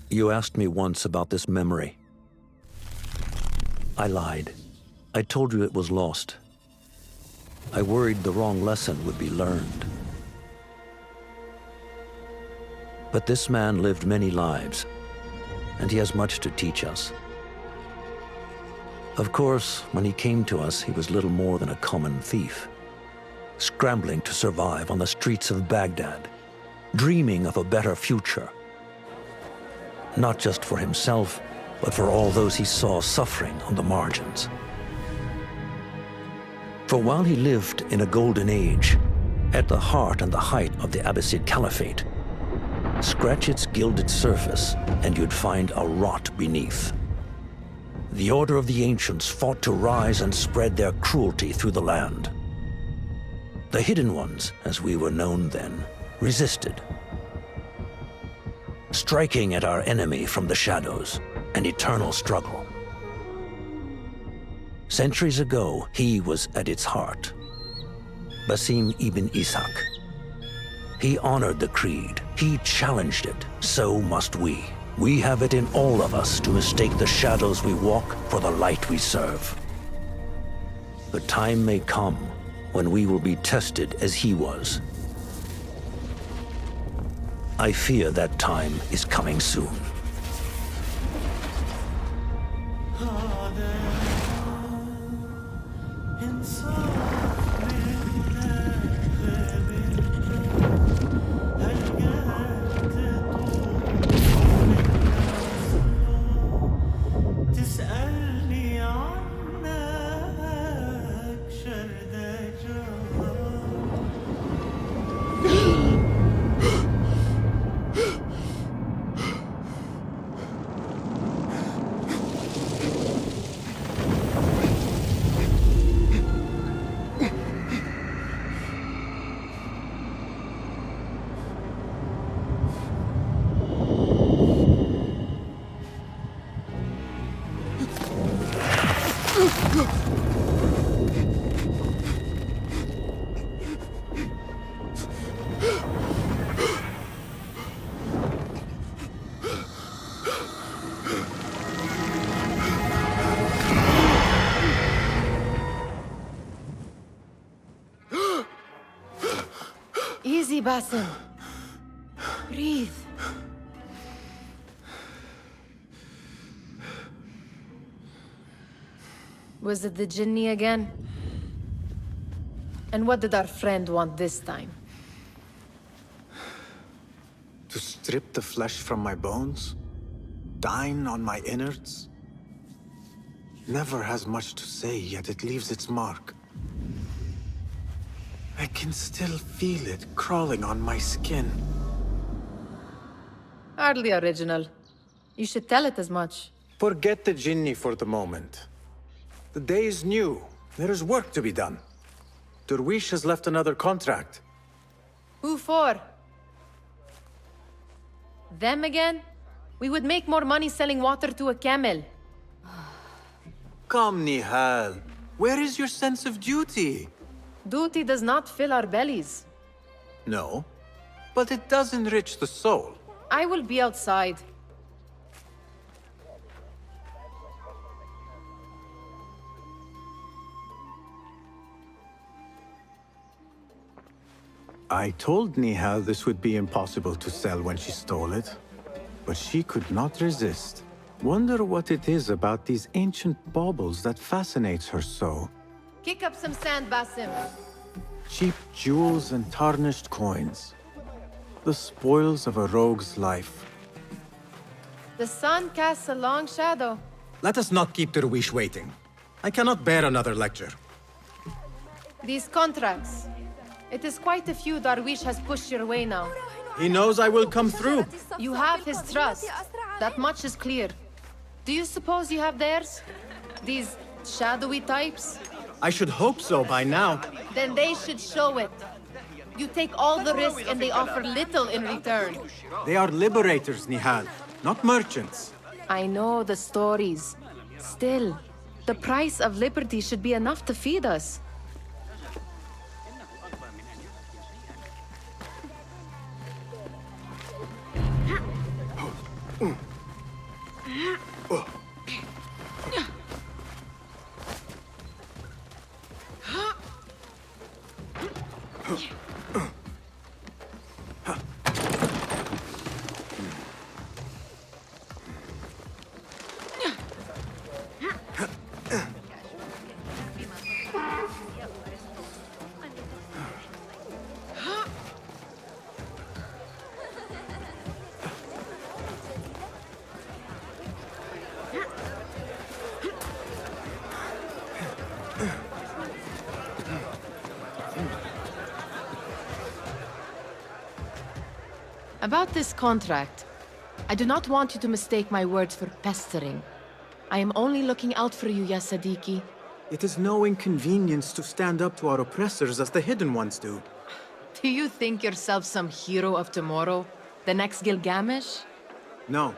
You asked me once about this memory. I lied. I told you it was lost. I worried the wrong lesson would be learned. But this man lived many lives, and he has much to teach us. Of course, when he came to us, he was little more than a common thief, scrambling to survive on the streets of Baghdad, dreaming of a better future. Not just for himself, but for all those he saw suffering on the margins. For while he lived in a golden age, at the heart and the height of the Abbasid Caliphate, scratch its gilded surface and you'd find a rot beneath. The Order of the Ancients fought to rise and spread their cruelty through the land. The Hidden Ones, as we were known then, resisted, striking at our enemy from the shadows, an eternal struggle. Centuries ago, he was at its heart. Basim ibn Ishaq. He honored the creed. He challenged it. So must we. We have it in all of us to mistake the shadows we walk for the light we serve. The time may come when we will be tested as he was. I fear that time is coming soon. Easy, Basim. Breathe. Was it the Jinni again? And what did our friend want this time? To strip the flesh from my bones? Dine on my innards? Never has much to say, yet it leaves its mark. I can still feel it crawling on my skin. Hardly original. You should tell it as much. Forget the Jinni for the moment. The day is new. There is work to be done. Derwish has left another contract. Who for? Them again? We would make more money selling water to a camel. Come, Nihal. Where is your sense of duty? Duty does not fill our bellies. No, but it does enrich the soul. I will be outside. I told Nihal this would be impossible to sell when she stole it, but she could not resist. Wonder what it is about these ancient baubles that fascinates her so. Kick up some sand, Basim. Cheap jewels and tarnished coins. The spoils of a rogue's life. The sun casts a long shadow. Let us not keep Derwish waiting. I cannot bear another lecture. These contracts. It is quite a few Darwish has pushed your way now. He knows I will come through. You have his trust. That much is clear. Do you suppose you have theirs? These shadowy types? I should hope so by now. Then they should show it. You take all the risk and they offer little in return. They are liberators, Nihal, not merchants. I know the stories. Still, the price of liberty should be enough to feed us. About this contract, I do not want you to mistake my words for pestering. I am only looking out for you, ya Sadiki. It is no inconvenience to stand up to our oppressors as the Hidden Ones do. Do you think yourself some hero of tomorrow? The next Gilgamesh? No.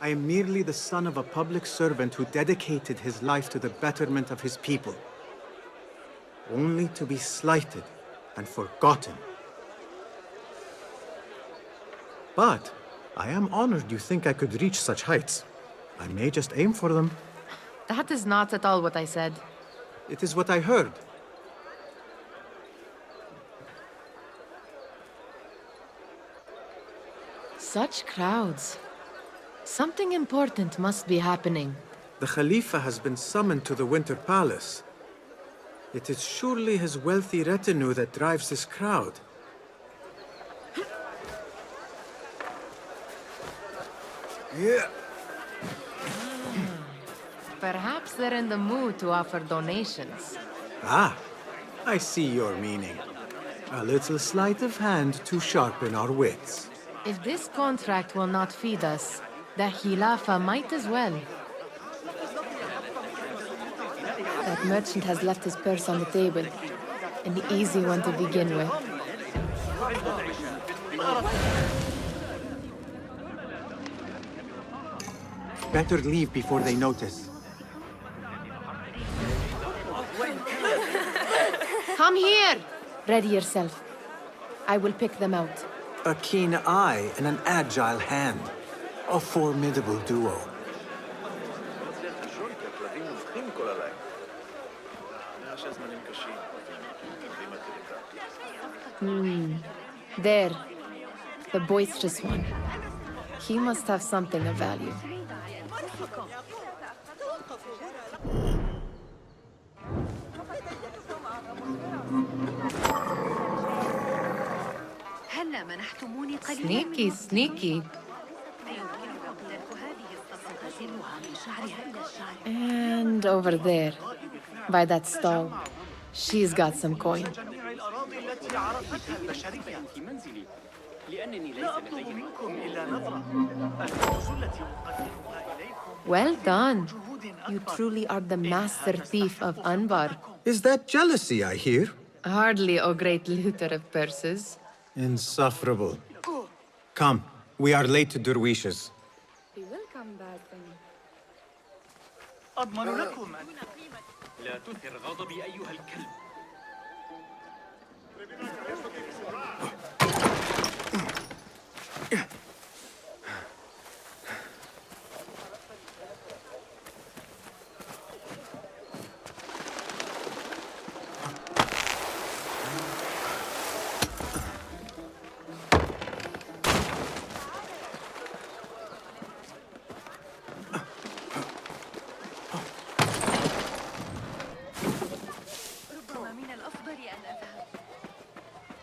I am merely the son of a public servant who dedicated his life to the betterment of his people. Only to be slighted and forgotten. But I am honored you think I could reach such heights. I may just aim for them. That is not at all what I said. It is what I heard. Such crowds. Something important must be happening. The Khalifa has been summoned to the Winter Palace. It is surely his wealthy retinue that drives this crowd. Yeah. Perhaps they're in the mood to offer donations. Ah, I see your meaning. A little sleight of hand to sharpen our wits. If this contract will not feed us, the Khilafa might as well. That merchant has left his purse on the table. An easy one to begin with. Better leave before they notice. Come here! Ready yourself. I will pick them out. A keen eye and an agile hand. A formidable duo. There. The boisterous one. He must have something of value. Sneaky, sneaky. And over there, by that stall, she's got some coin. Well done. You truly are the master thief of Anbar. Is that jealousy I hear? Hardly, O great looter of purses. Insufferable. Come, we are late to Derwishes. We will come back then. أضمن لكم لا تثر غضبي أيها الكلب.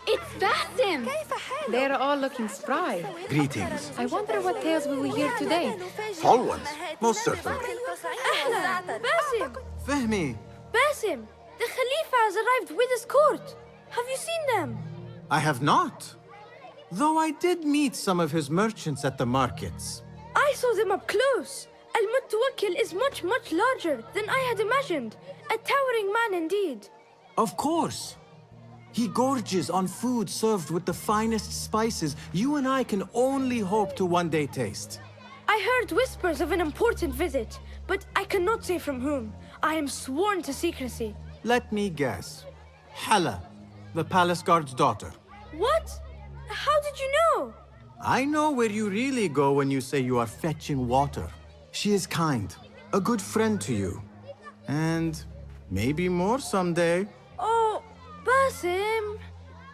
It's Basim! They're all looking spry. Greetings. I wonder what tales we will hear today. Tall ones, most certainly. أهلا Basim! Fehmi, Basim! The Khalifa has arrived with his court! Have you seen them? I have not. Though I did meet some of his merchants at the markets. I saw them up close. Al-Mutawakkil is much larger than I had imagined. A towering man indeed. Of course. He gorges on food served with the finest spices you and I can only hope to one day taste. I heard whispers of an important visit, but I cannot say from whom. I am sworn to secrecy. Let me guess. Hala, the palace guard's daughter. What? How did you know? I know where you really go when you say you are fetching water. She is kind, a good friend to you. And maybe more someday. Oh, Basim.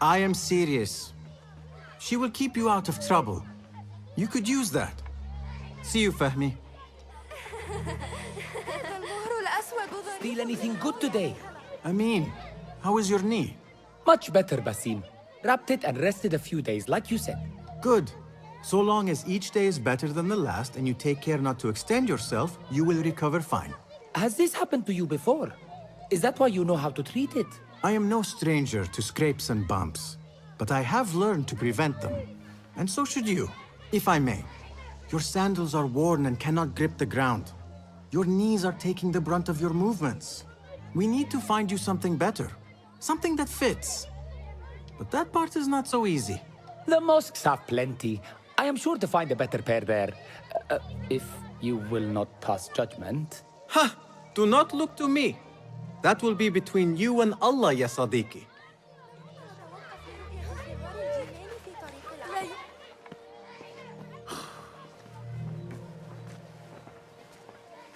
I am serious. She will keep you out of trouble. You could use that. See you, Fahmi. Feel anything good today? Amin, how is your knee? Much better, Basim. Wrapped it and rested a few days, like you said. Good. So long as each day is better than the last and you take care not to extend yourself, you will recover fine. Has this happened to you before? Is that why you know how to treat it? I am no stranger to scrapes and bumps, but I have learned to prevent them. And so should you, if I may. Your sandals are worn and cannot grip the ground. Your knees are taking the brunt of your movements. We need to find you something better, something that fits. But that part is not so easy. The mosques have plenty. I am sure to find a better pair there. If you will not pass judgment. Ha! Do not look to me. That will be between you and Allah, ya Sadiqi.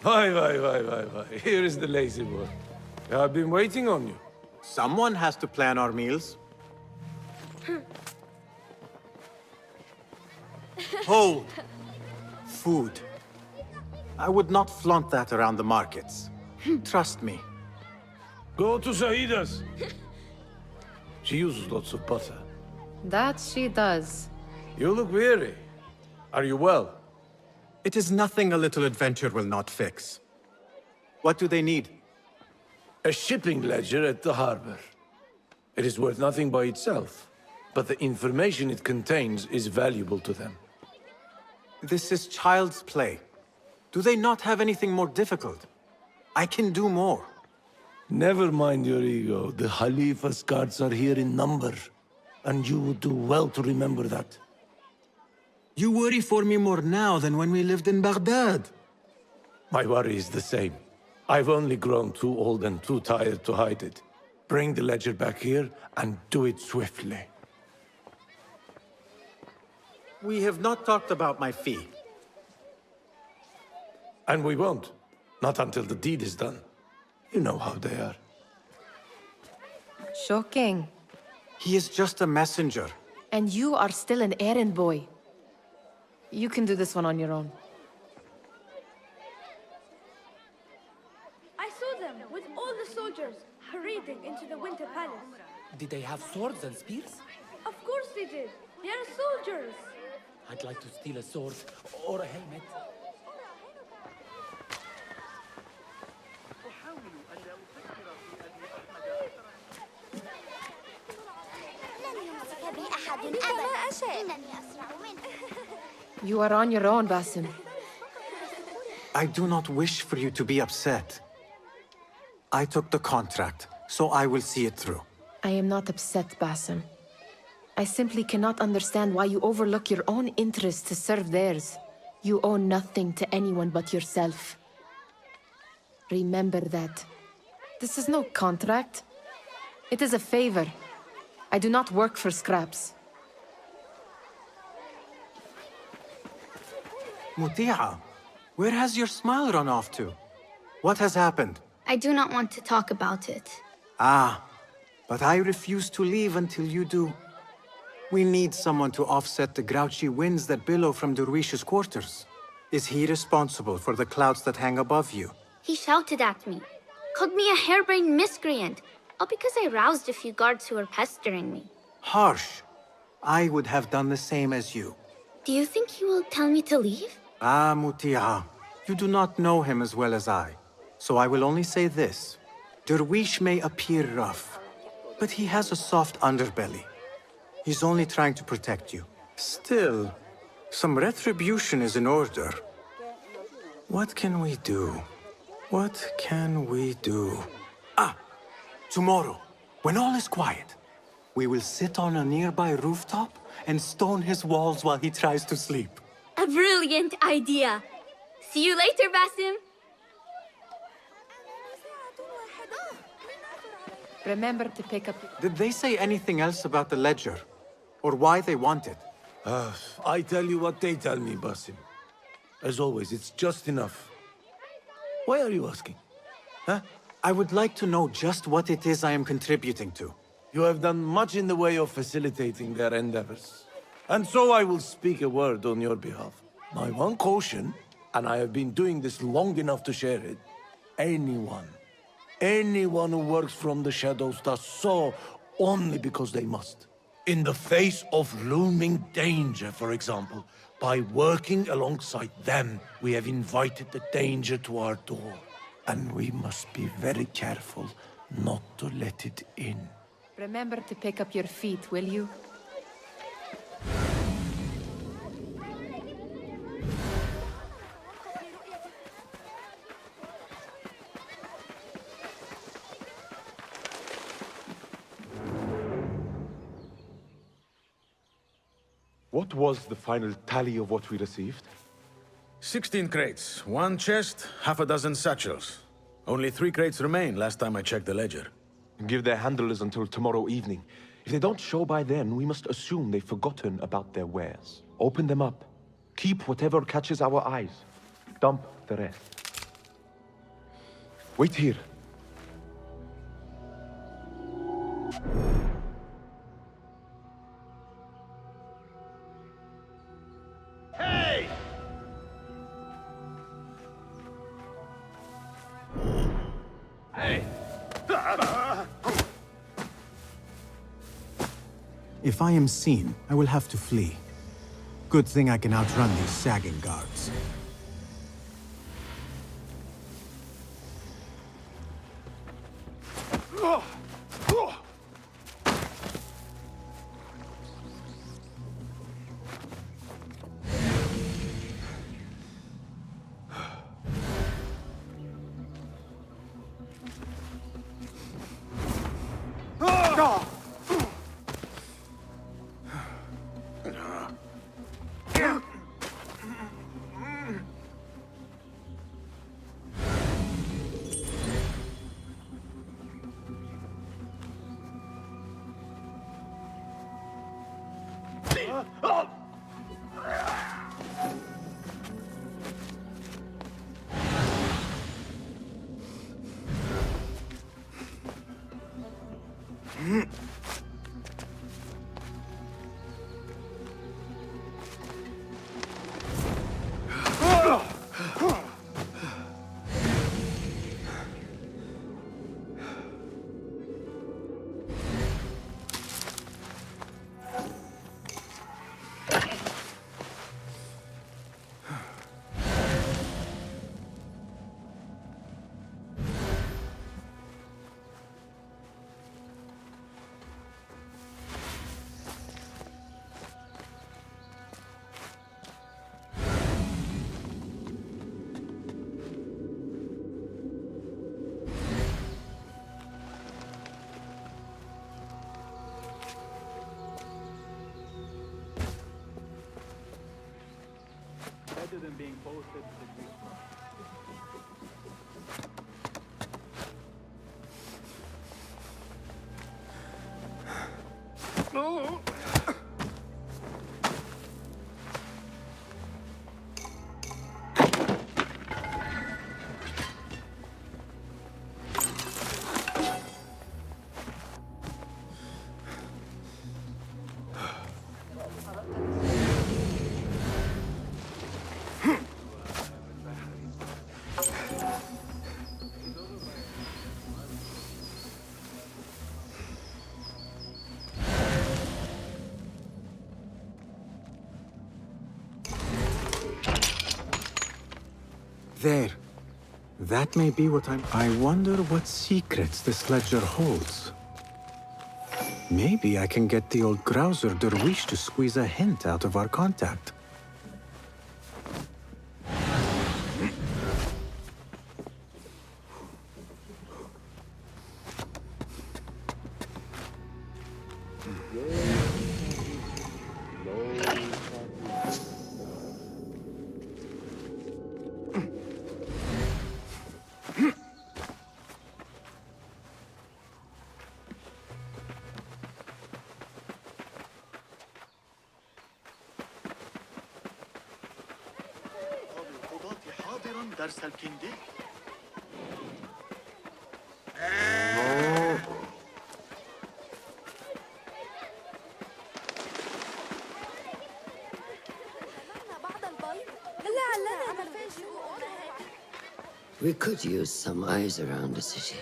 Why. Here is the lazy boy. I've been waiting on you. Someone has to plan our meals. Hold. Food. I would not flaunt that around the markets. Trust me. Go to Sahida's. She uses lots of butter. That she does. You look weary. Are you well? It is nothing a little adventure will not fix. What do they need? A shipping ledger at the harbor. It is worth nothing by itself, but the information it contains is valuable to them. This is child's play. Do they not have anything more difficult? I can do more. Never mind your ego. The Khalifa's guards are here in number, and you would do well to remember that. You worry for me more now than when we lived in Baghdad. My worry is the same. I've only grown too old and too tired to hide it. Bring the ledger back here, and do it swiftly. We have not talked about my fee. And we won't. Not until the deed is done. You know how they are. Shocking. He is just a messenger. And you are still an errand boy. You can do this one on your own. I saw them with all the soldiers hurrying into the Winter Palace. Did they have swords and spears? Of course they did. They are soldiers. I'd like to steal a sword or a helmet. You are on your own, Basim. I do not wish for you to be upset. I took the contract, so I will see it through. I am not upset, Basim. I simply cannot understand why you overlook your own interests to serve theirs. You owe nothing to anyone but yourself. Remember that. This is no contract. It is a favor. I do not work for scraps. Muti'a, where has your smile run off to? What has happened? I do not want to talk about it. Ah, but I refuse to leave until you do. We need someone to offset the grouchy winds that billow from Derwish's quarters. Is he responsible for the clouds that hang above you? He shouted at me, called me a harebrained miscreant, all because I roused a few guards who were pestering me. Harsh. I would have done the same as you. Do you think he will tell me to leave? Ah, Muti'a, you do not know him as well as I. So I will only say this. Derwish may appear rough, but he has a soft underbelly. He's only trying to protect you. Still, some retribution is in order. What can we do? What can we do? Ah! Tomorrow, when all is quiet, we will sit on a nearby rooftop and stone his walls while he tries to sleep. A brilliant idea. See you later, Basim. Remember to pick up... Did they say anything else about the ledger? Or why they want it? I tell you what they tell me, Basim. As always, it's just enough. Why are you asking? Huh? I would like to know just what it is I am contributing to. You have done much in the way of facilitating their endeavors. And so I will speak a word on your behalf. My one caution, and I have been doing this long enough to share it, anyone who works from the shadows does so only because they must. In the face of looming danger, for example, by working alongside them, we have invited the danger to our door. And we must be very careful not to let it in. Remember to pick up your feet, will you? What was the final tally of what we received? 16 crates, 1 chest, half a dozen satchels. Only 3 crates remain last time I checked the ledger. Give their handlers until tomorrow evening. If they don't show by then, we must assume they've forgotten about their wares. Open them up. Keep whatever catches our eyes. Dump the rest. Wait here. If I am seen, I will have to flee. Good thing I can outrun these sagging guards. Than being posted to the Greek. There. That may be what I wonder what secrets this ledger holds. Maybe I can get the old grouser Derwish to squeeze a hint out of our contact. We could use some eyes around the city.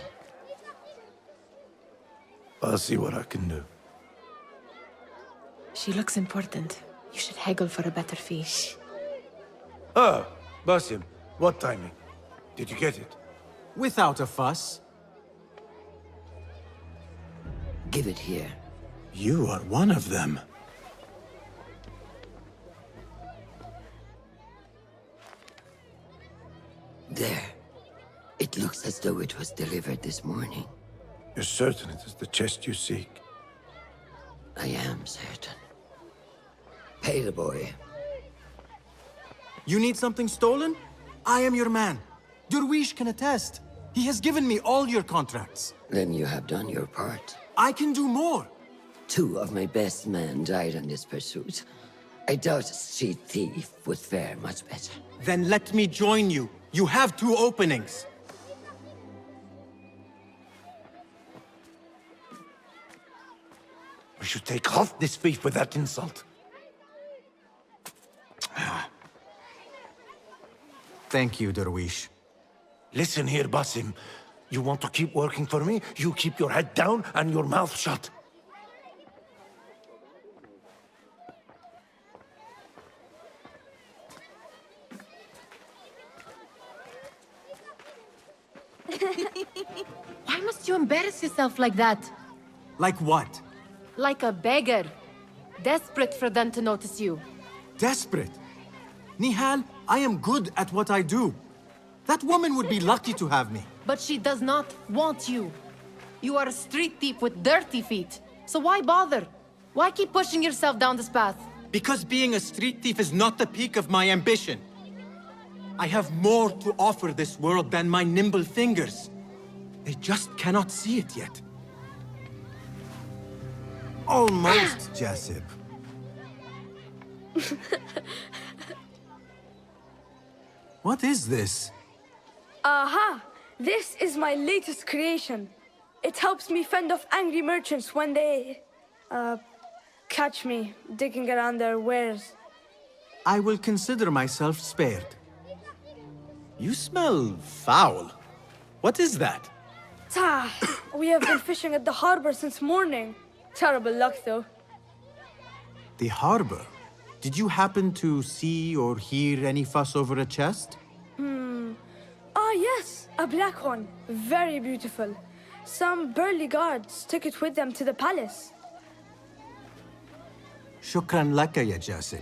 I'll see what I can do. She looks important. You should haggle for a better fee. Ah, Basim, what timing? Did you get it? Without a fuss. Give it here. You are one of them. There. It looks as though it was delivered this morning. You're certain it is the chest you seek? I am certain. Pay the boy. You need something stolen? I am your man. Derwish can attest. He has given me all your contracts. Then you have done your part. I can do more. 2 of my best men died in this pursuit. I doubt a street thief would fare much better. Then let me join you. You have 2 openings. We should take half this beef with that insult. Thank you, Derwish. Listen here, Basim. You want to keep working for me? You keep your head down and your mouth shut. Why must you embarrass yourself like that? Like what? Like a beggar. Desperate for them to notice you. Desperate? Nihal, I am good at what I do. That woman would be lucky to have me. But she does not want you. You are a street thief with dirty feet. So why bother? Why keep pushing yourself down this path? Because being a street thief is not the peak of my ambition. I have more to offer this world than my nimble fingers. They just cannot see it yet. Almost, Jasib. What is this? Aha! This is my latest creation. It helps me fend off angry merchants when they... catch me digging around their wares. I will consider myself spared. You smell foul. What is that? We have been fishing at the harbor since morning. Terrible luck, though. The harbor? Did you happen to see or hear any fuss over a chest? Ah, yes, a black one. Very beautiful. Some burly guards took it with them to the palace. Shukran laka, ya Jasib.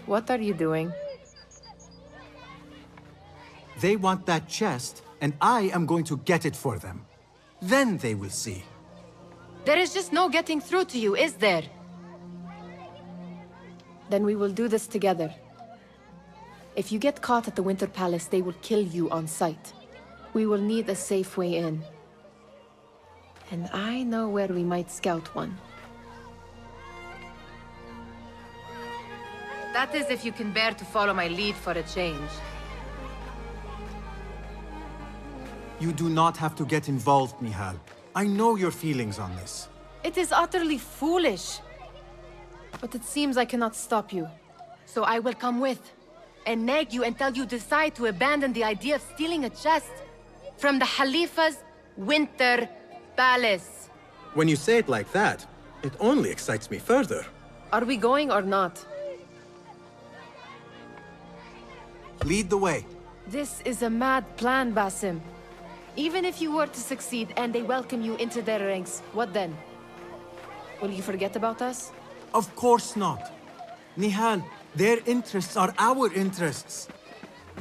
What are you doing? They want that chest, and I am going to get it for them. Then they will see. There is just no getting through to you, is there? Then we will do this together. If you get caught at the Winter Palace, they will kill you on sight. We will need a safe way in. And I know where we might scout one. That is if you can bear to follow my lead for a change. You do not have to get involved, Nihal. I know your feelings on this. It is utterly foolish. But it seems I cannot stop you. So I will come with, and nag you until you decide to abandon the idea of stealing a chest from the Khalifa's Winter Palace. When you say it like that, it only excites me further. Are we going or not? Lead the way. This is a mad plan, Basim. Even if you were to succeed and they welcome you into their ranks, what then? Will you forget about us? Of course not. Nihal, their interests are our interests.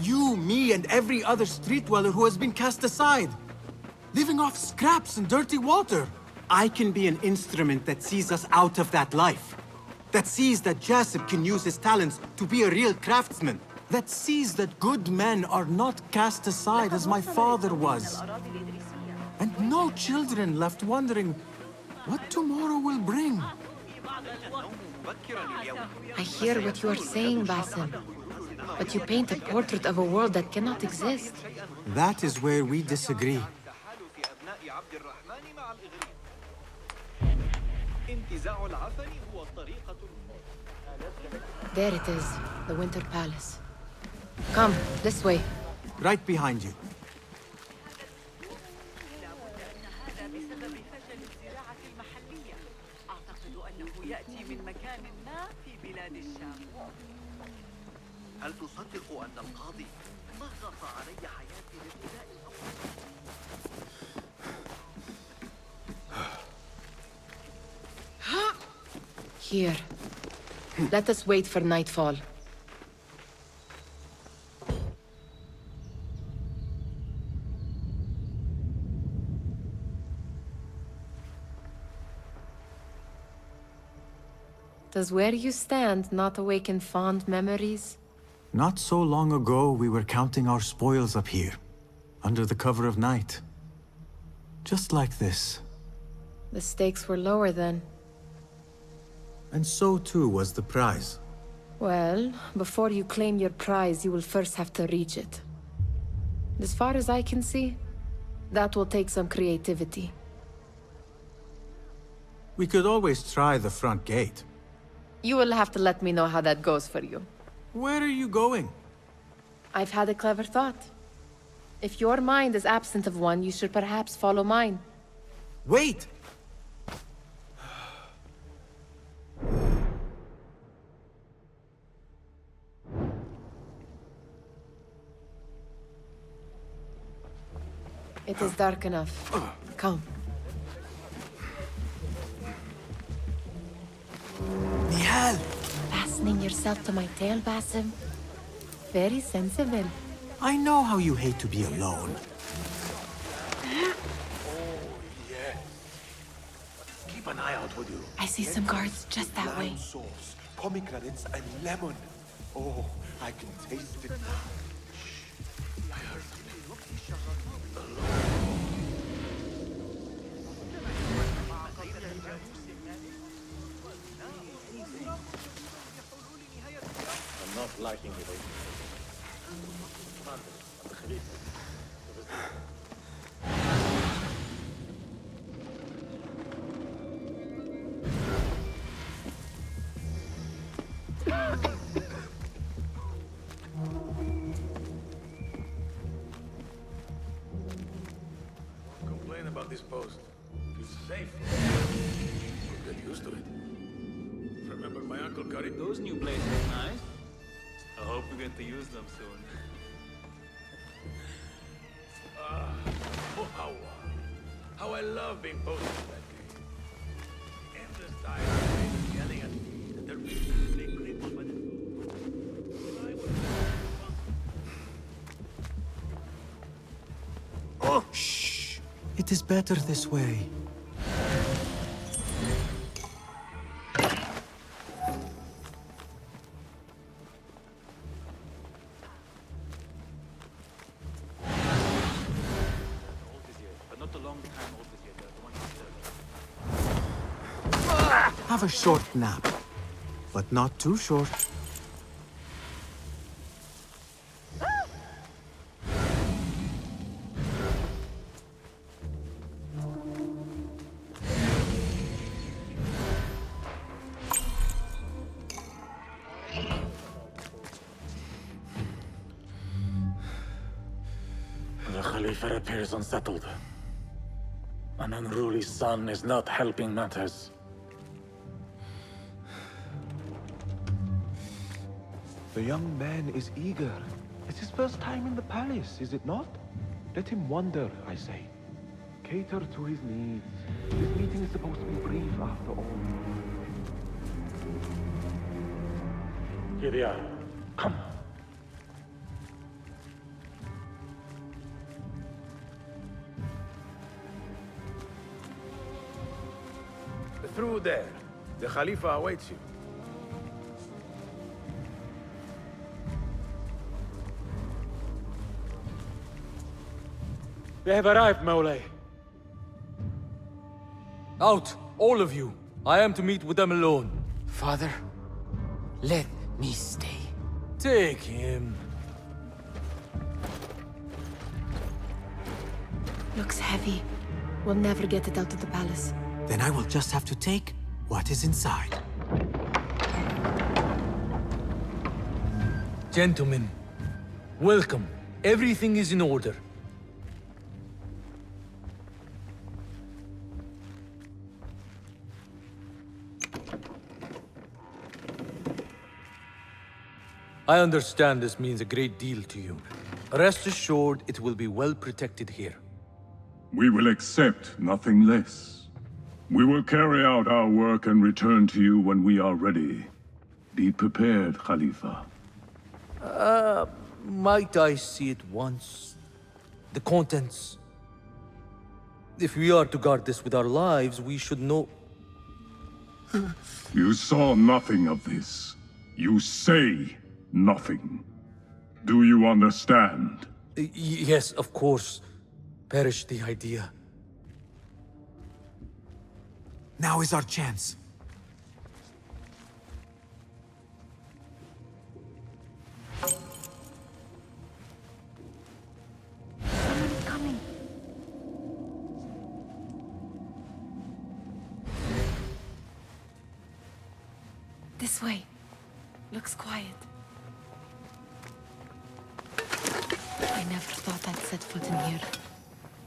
You, me, and every other street dweller who has been cast aside. Living off scraps and dirty water. I can be an instrument that sees us out of that life. That sees that Jasib can use his talents to be a real craftsman. That sees that good men are not cast aside as my father was. And no children left wondering, What tomorrow will bring? I hear what you are saying, Basim. But you paint a portrait of a world that cannot exist. That is where we disagree. There it is, the Winter Palace. Come, this way. Right behind you. هل تصدق أن القاضي ضغط علي حياتي لابتداء Here. Let us wait for nightfall. Does where you stand not awaken fond memories? Not so long ago, we were counting our spoils up here, under the cover of night. Just like this. The stakes were lower then. And so too was the prize. Well, before you claim your prize, you will first have to reach it. As far as I can see, that will take some creativity. We could always try the front gate. You will have to let me know how that goes for you. Where are you going? I've had a clever thought. If your mind is absent of one, you should perhaps follow mine. Wait! It is dark enough. Come. Nihal! Fastening yourself to my tail, Basim. Very sensible. I know how you hate to be alone. Keep an eye out, would you? I see some guards just that way. Lime sauce, pomegranates, and lemon. Oh, I can taste it now. Shh. I heard something. I'm not liking it. Complain about this post. It's safe. We'll get used to it. Remember my uncle Karim? Those new places are nice. I hope we get to use them soon. How I love being posted in that game. Endless dialogue, yelling at me, and they're really grateful with it. Oh! Shh! It is better this way. Have a short nap, but not too short. The Khalifa appears unsettled. An unruly son is not helping matters. The young man is eager. It's his first time in the palace, is it not? Let him wander, I say. Cater to his needs. This meeting is supposed to be brief after all. Here they are. Come. Through there. The Khalifa awaits you. They have arrived, Mawlay. Out! All of you. I am to meet with them alone. Father, let me stay. Take him. Looks heavy. We'll never get it out of the palace. Then I will just have to take what is inside. Gentlemen, welcome. Everything is in order. I understand this means a great deal to you. Rest assured, it will be well protected here. We will accept nothing less. We will carry out our work and return to you when we are ready. Be prepared, Khalifa. Might I see it once? The contents. If we are to guard this with our lives, we should know... You saw nothing of this. You say nothing. Do you understand? Yes, of course. Perish the idea. Now is our chance. Someone's coming. This way. Looks quiet. I never thought I'd set foot in here.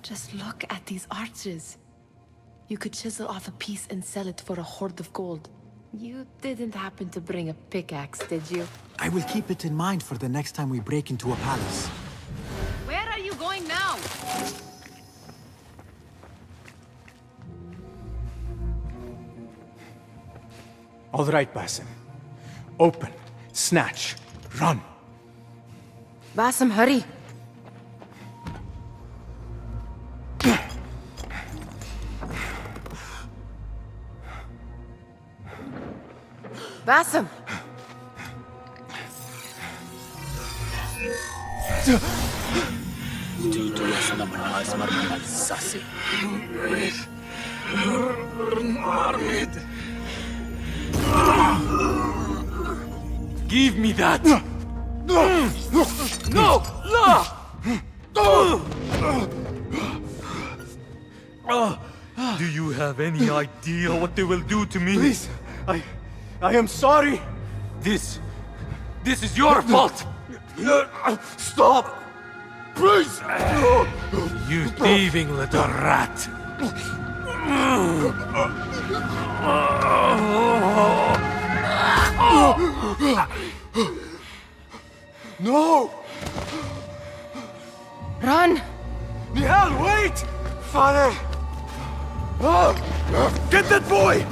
Just look at these arches. You could chisel off a piece and sell it for a hoard of gold. You didn't happen to bring a pickaxe, did you? I will keep it in mind for the next time we break into a palace. Where are you going now? All right, Basim. Open, snatch, run. Basim, hurry. Basim! Give me that! No! No! Do you have any idea what they will do to me? Please, I am sorry. This is your fault! Stop! Please! You thieving little rat! No! Run! Nihal, wait! Father! Get that boy!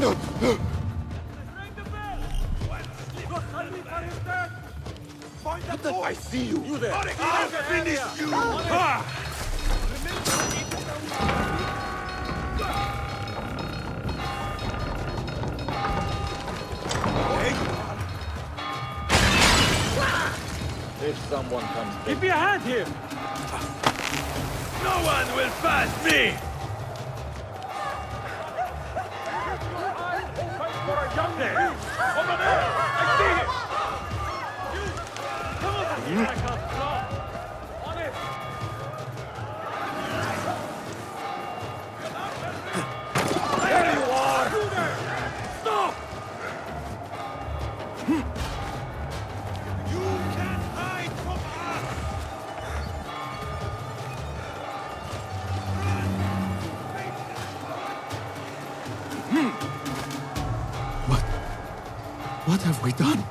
I see you. You there. I'll finish you! If someone comes... Give me a hand here! No one will pass me! There! Over there! I see him! Come over here! On it! There you are! Stop! You can't hide from What have we done?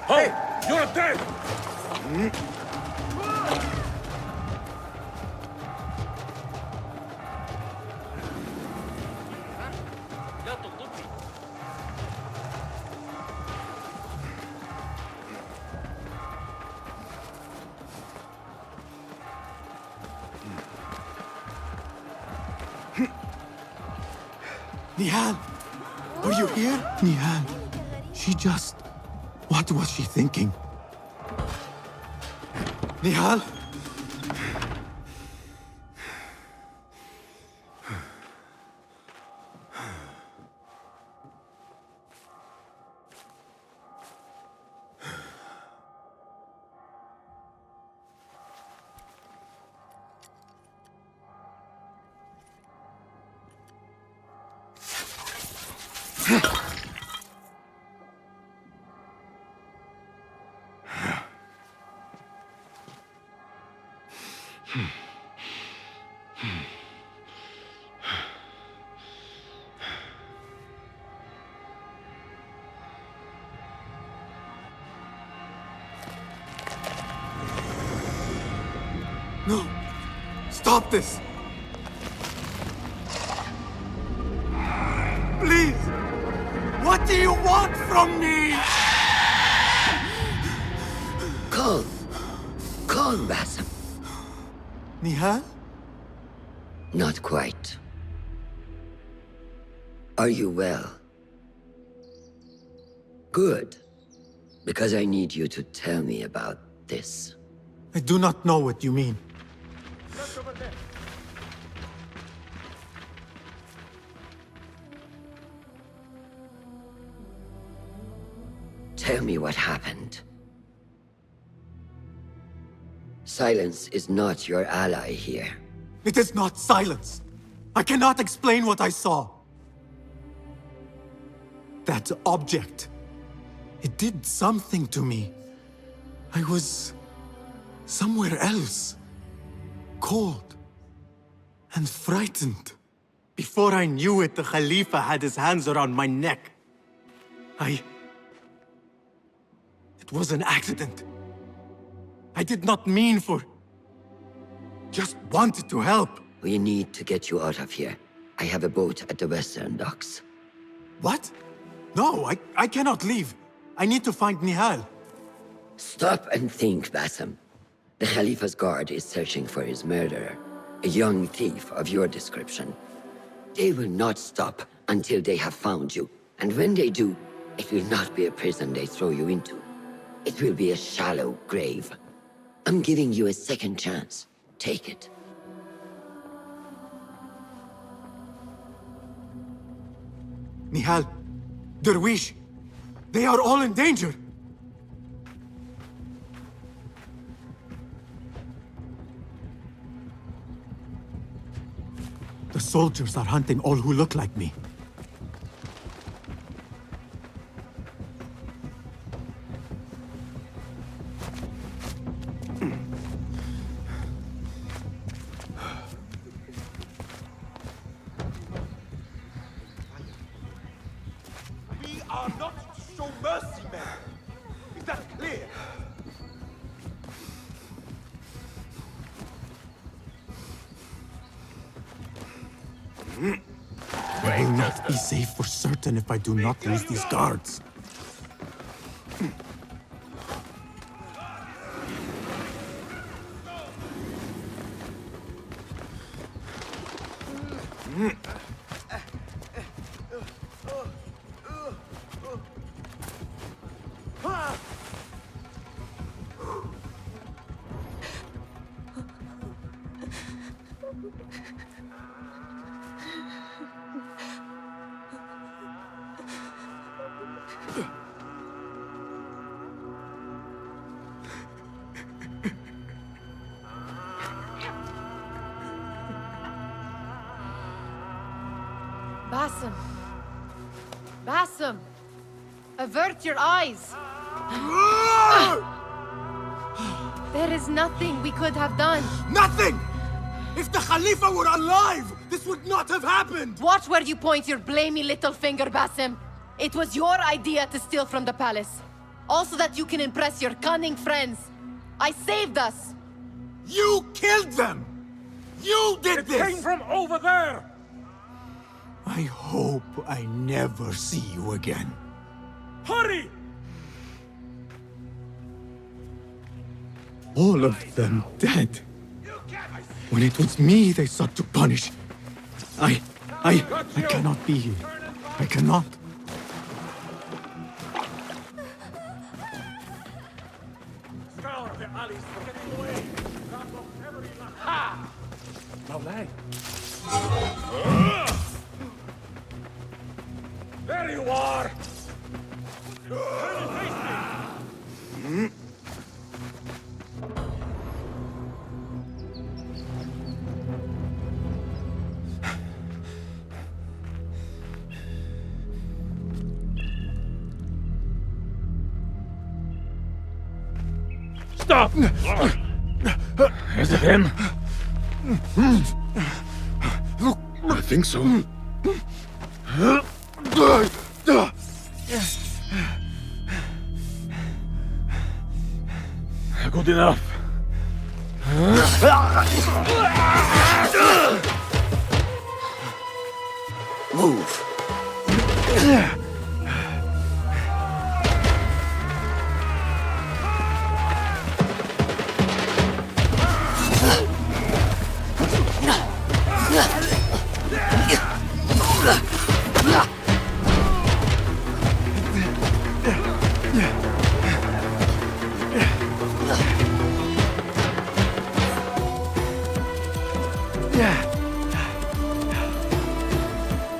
Hey! You're dead! Nihal! Are you here? Nihal, she just... What was she thinking? Nihal? No! Stop this! Please! What do you want from me? Calm. Calm, Basim. Nihal? Not quite. Are you well? Good. Because I need you to tell me about this. I do not know what you mean. Tell me what happened. Silence is not your ally here. It is not silence. I cannot explain what I saw. That object. It did something to me. I was somewhere else. Cold and frightened. Before I knew it, the Khalifa had his hands around my neck. It was an accident. I did not mean for... Just wanted to help. We need to get you out of here. I have a boat at the western docks. What? No, I cannot leave. I need to find Nihal. Stop and think, Basim. The Khalifa's guard is searching for his murderer, a young thief of your description. They will not stop until they have found you. And when they do, it will not be a prison they throw you into. It will be a shallow grave. I'm giving you a second chance. Take it. Nihal, Derwish, they are all in danger. The soldiers are hunting all who look like me. We are not to show mercy, men. Is that clear? I will not be safe for certain if I do not lose these guards. Basim. Basim. Avert your eyes. There is nothing we could have done. Nothing! If the Khalifa were alive, this would not have happened! Watch where you point your blamey little finger, Basim. It was your idea to steal from the palace. Also that you can impress your cunning friends. I saved us. You killed them! You did this! It came from over there! I hope I never see you again. Hurry! All of them dead. When it was me they sought to punish. I cannot be here. I cannot. the alleys for getting away. Round off every last... Ha! Moulay. There you are! Stop! Is it him? I think so. Good enough. Move.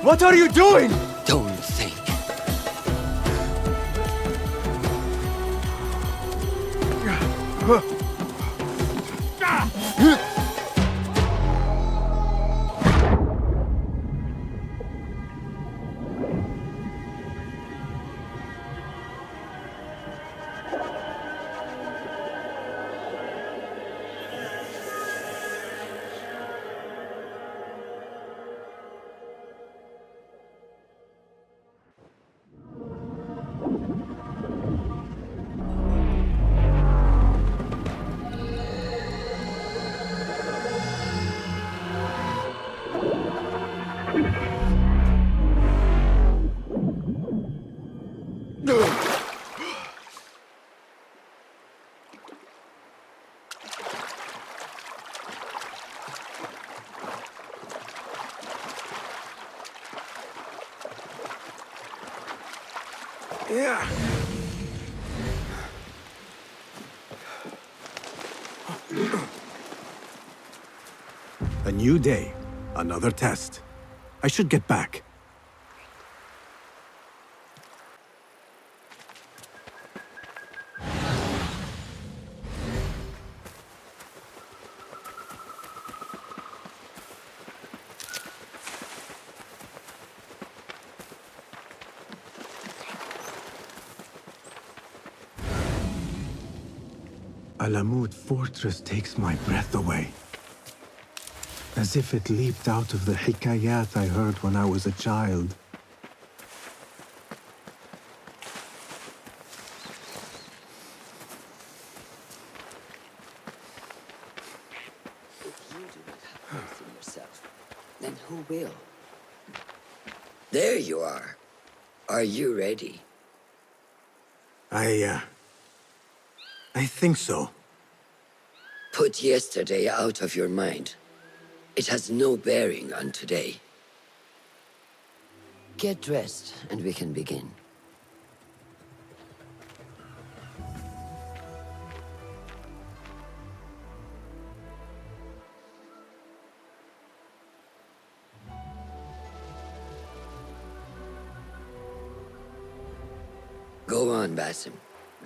What are you doing? Don't think. Yeah. A new day, another test. I should get back. Alamut Fortress takes my breath away. As if it leaped out of the hikayat I heard when I was a child. If you do not have faith in yourself, then who will? There you are. Are you ready? I think so. Put yesterday out of your mind. It has no bearing on today. Get dressed, and we can begin. Go on, Basim,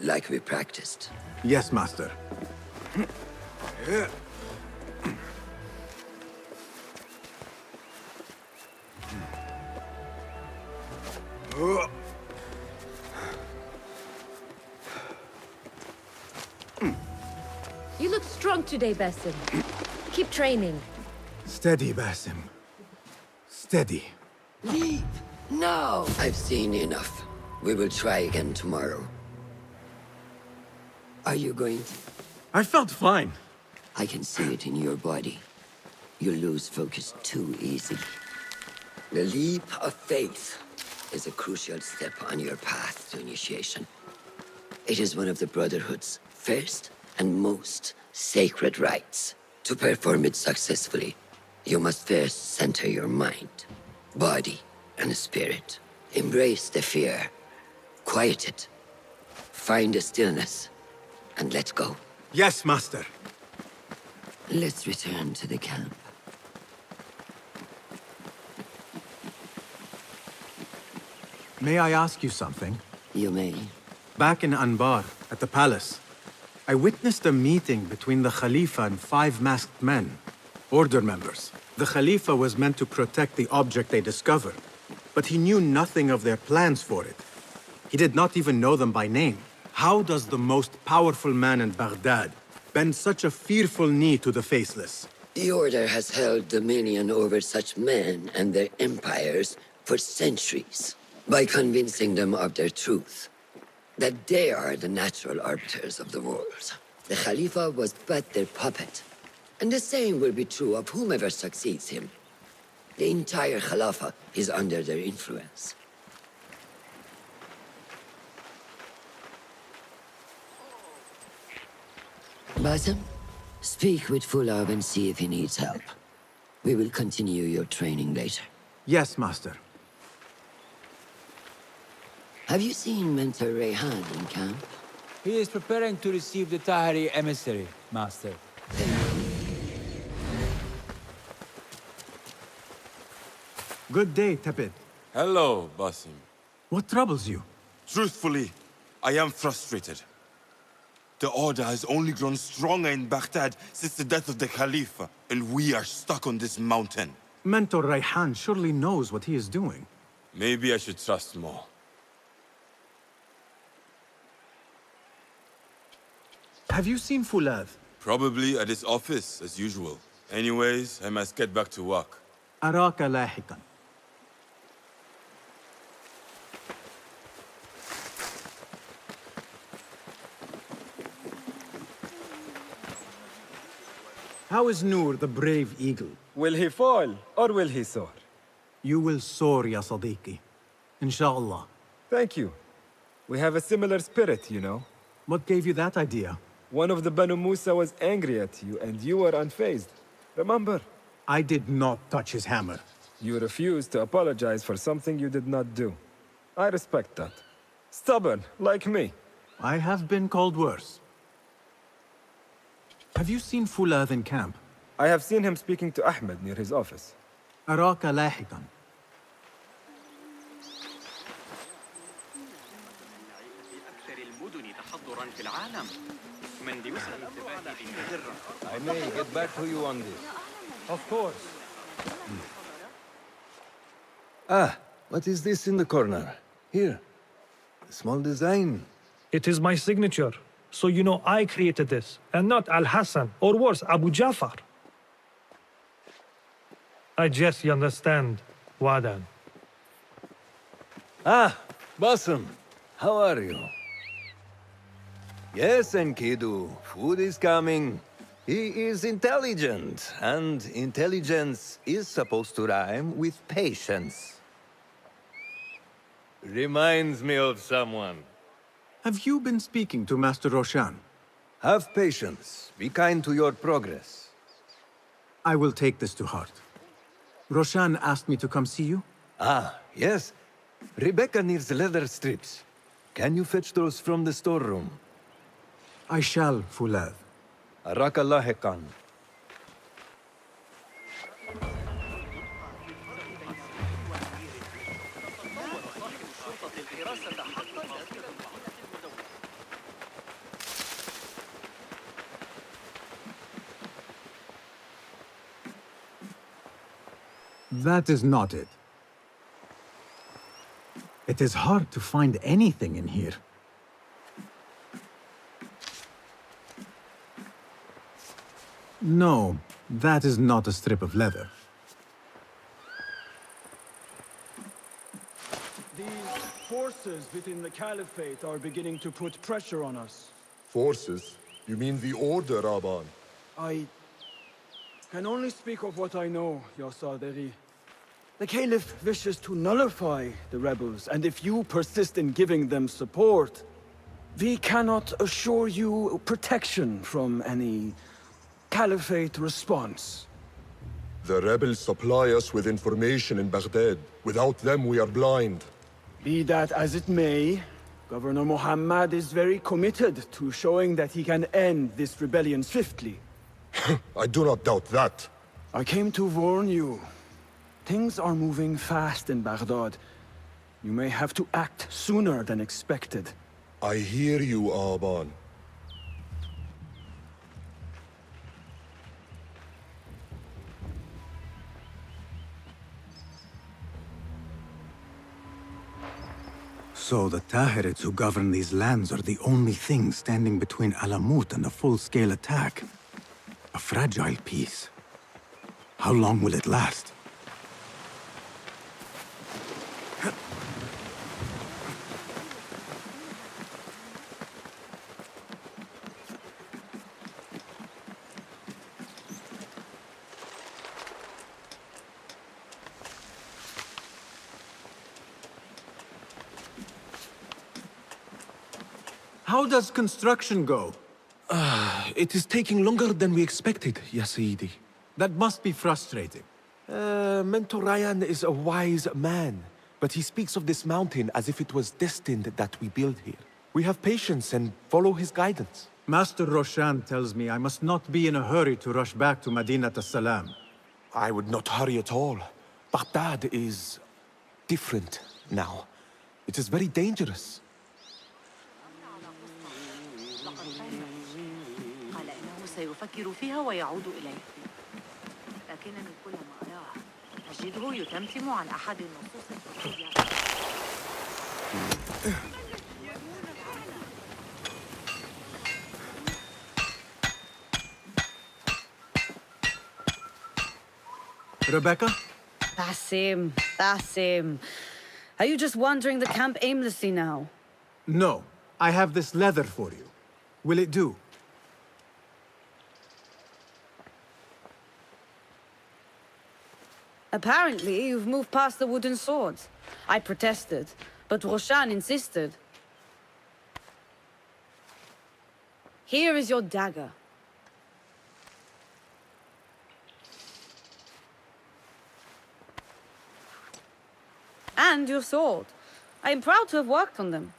like we practiced. Yes, Master. You look strong today, Basim. Keep training. Steady, Basim. Steady. Leave! No! I've seen enough. We will try again tomorrow. Are you going to? I felt fine. I can see it in your body. You lose focus too easy. The leap of faith is a crucial step on your path to initiation. It is one of the Brotherhood's first and most sacred rites. To perform it successfully, you must first center your mind, body, and spirit. Embrace the fear. Quiet it. Find a stillness, and let go. Yes, Master. Let's return to the camp. May I ask you something? You may. Back in Anbar, at the palace, I witnessed a meeting between the Khalifa and 5 masked men, Order members. The Khalifa was meant to protect the object they discovered, but he knew nothing of their plans for it. He did not even know them by name. How does the most powerful man in Baghdad bend such a fearful knee to the faceless? The Order has held dominion over such men and their empires for centuries, by convincing them of their truth, that they are the natural arbiters of the world. The Khalifa was but their puppet, and the same will be true of whomever succeeds him. The entire Khalifa is under their influence. Basim, speak with Fulab and see if he needs help. We will continue your training later. Yes, Master. Have you seen Mentor Rayhan in camp? He is preparing to receive the Tahiri emissary, Master. Good day, Tepid. Hello, Basim. What troubles you? Truthfully, I am frustrated. The Order has only grown stronger in Baghdad since the death of the Khalifa, and we are stuck on this mountain. Mentor Rayhan surely knows what he is doing. Maybe I should trust more. Have you seen Fulad? Probably at his office, as usual. Anyways, I must get back to work. أراك لاحقا. How is Noor, the brave eagle? Will he fall, or will he soar? You will soar, ya Sadiqi. Inshallah. Thank you. We have a similar spirit, you know. What gave you that idea? One of the Banu Musa was angry at you, and you were unfazed. Remember? I did not touch his hammer. You refused to apologize for something you did not do. I respect that. Stubborn, like me. I have been called worse. Have you seen Fulad in camp? I have seen him speaking to Ahmed near his office. أراك لاحقا. I may get back to you on this. Of course. Ah, what is this in the corner? Here. A small design. It is my signature. So you know I created this, and not Al-Hassan, or worse, Abu Jafar. I guess you understand, Wadan. Ah, Basim. How are you? Yes, Enkidu. Food is coming. He is intelligent, and intelligence is supposed to rhyme with patience. Reminds me of someone. Have you been speaking to Master Roshan? Have patience. Be kind to your progress. I will take this to heart. Roshan asked me to come see you? Ah, yes. Rebecca needs leather strips. Can you fetch those from the storeroom? I shall, Fulad. Araka lahiqan. That is not it. It is hard to find anything in here. No, that is not a strip of leather. These forces within the Caliphate are beginning to put pressure on us. Forces? You mean the Order, Aban? I can only speak of what I know, Ya Saderi. The Caliph wishes to nullify the rebels, and if you persist in giving them support, we cannot assure you protection from any Caliphate response. The rebels supply us with information in Baghdad. Without them, we are blind. Be that as it may, Governor Muhammad is very committed to showing that he can end this rebellion swiftly. I do not doubt that. I came to warn you. Things are moving fast in Baghdad. You may have to act sooner than expected. I hear you, Aban. So the Tahirids who govern these lands are the only thing standing between Alamut and a full-scale attack. A fragile peace. How long will it last? How does construction go? It is taking longer than we expected, Ya Sayyidi. That must be frustrating. Mentor Ryan is a wise man, but he speaks of this mountain as if it was destined that we build here. We have patience and follow his guidance. Master Roshan tells me I must not be in a hurry to rush back to Madinat as-Salam. I would not hurry at all. Baghdad is different now. It is very dangerous. سيفكر فيها ويعود إليه لكنني كلما أراه أجده يتمتم عن أحد النصوص الفقهية. Rebecca? Basim. Are you just wandering the camp aimlessly now? No. I have this leather for you. Will it do? Apparently, you've moved past the wooden swords. I protested, but Roshan insisted. Here is your dagger. And your sword. I am proud to have worked on them.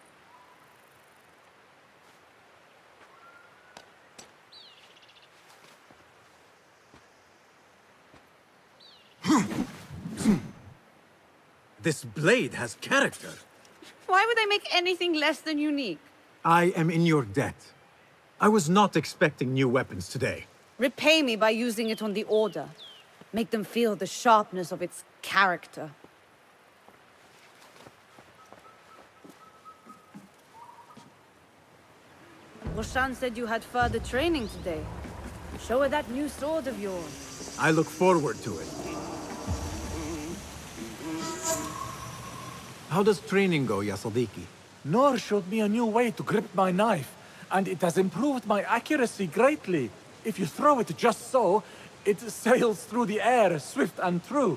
This blade has character. Why would I make anything less than unique? I am in your debt. I was not expecting new weapons today. Repay me by using it on the Order. Make them feel the sharpness of its character. Roshan said you had further training today. Show her that new sword of yours. I look forward to it. How does training go, Ya Sadiqi? Noor showed me a new way to grip my knife, and it has improved my accuracy greatly. If you throw it just so, it sails through the air, swift and true.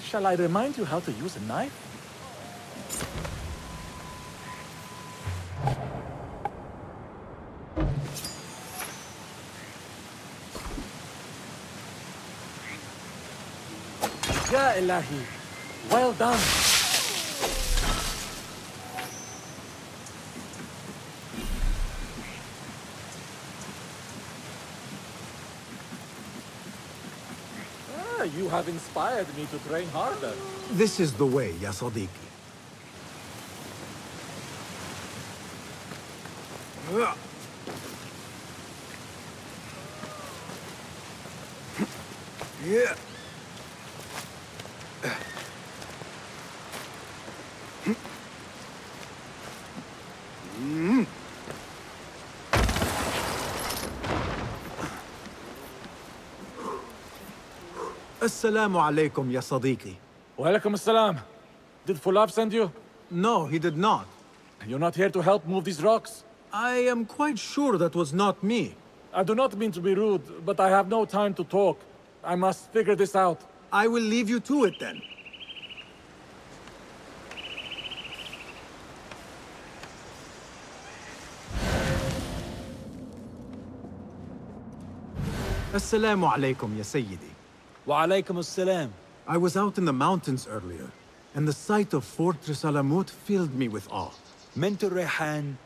Shall I remind you how to use a knife? Ya Ilahi, well done. You have inspired me to train harder. This is the way, Ya Sadiqi. Yeah. Assalamu alaikum, Ya Sadiqi. Walaikum assalam. Did Fulab send you? No, he did not. You're not here to help move these rocks? I am quite sure that was not me. I do not mean to be rude, but I have no time to talk. I must figure this out. I will leave you to it then. Assalamu alaikum, Ya Sayyidi. Wa alaikum assalam. I was out in the mountains earlier, and the sight of Fortress Alamut filled me with awe. Mentor Rehan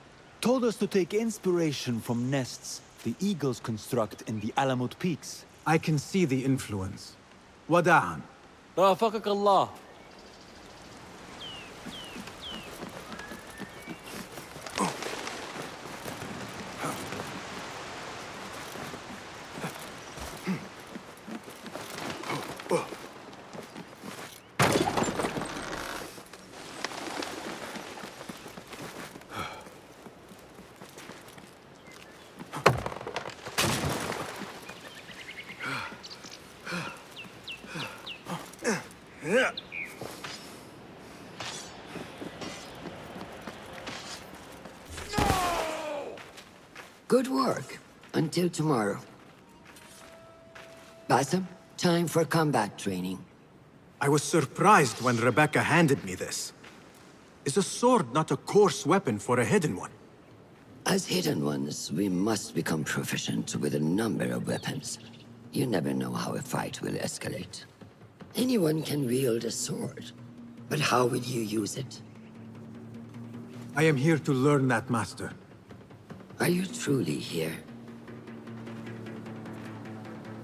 told us to take inspiration from nests the eagles construct in the Alamut Peaks. I can see the influence. Wada'an. رافقك الله. Good work. Until tomorrow. Basim, time for combat training. I was surprised when Rebecca handed me this. Is a sword not a coarse weapon for a hidden one? As hidden ones, we must become proficient with a number of weapons. You never know how a fight will escalate. Anyone can wield a sword, but how will you use it? I am here to learn that, Master. Are you truly here?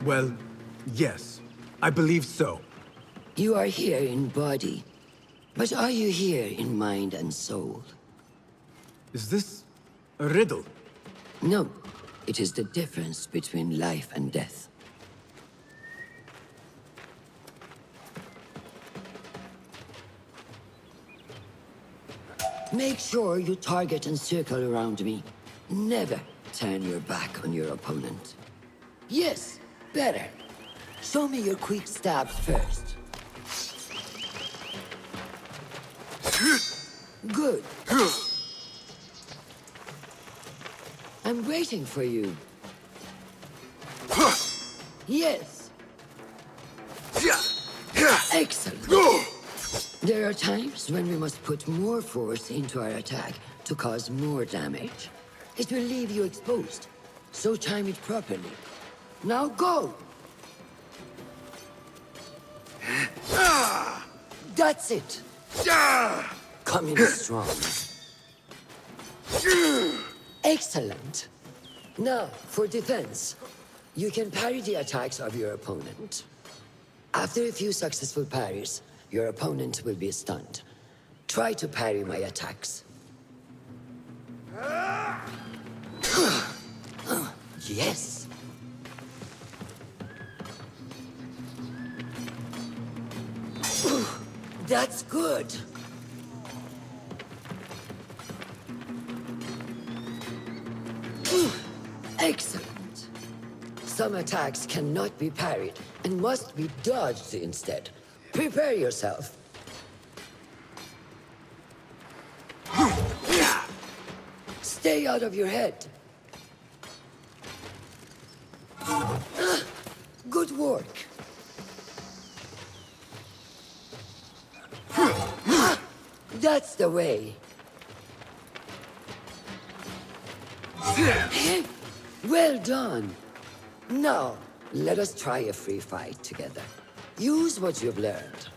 Well, yes. I believe so. You are here in body, but are you here in mind and soul? Is this a riddle? No. It is the difference between life and death. Make sure you target and circle around me. Never turn your back on your opponent. Yes, better. Show me your quick stabs first. Good. I'm waiting for you. Yes. Excellent. There are times when we must put more force into our attack to cause more damage. It will leave you exposed, so time it properly. Now go! That's it! Come in strong. Excellent. Now, for defense. You can parry the attacks of your opponent. After a few successful parries, your opponent will be stunned. Try to parry my attacks. Yes. That's good. Excellent. Some attacks cannot be parried and must be dodged instead. Prepare yourself. Stay out of your head. Good work. That's the way. Well done. Now, let us try a free fight together. Use what you've learned.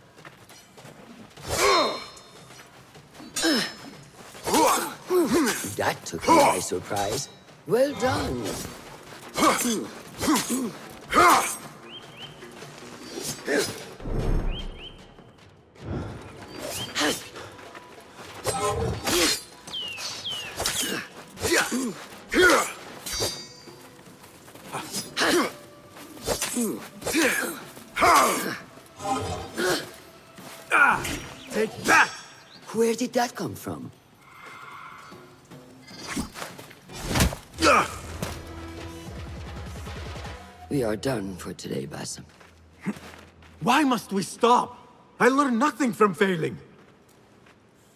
That took me by surprise. Well done. Take that! Where did that come from? We are done for today, Basim. Why must we stop? I learned nothing from failing.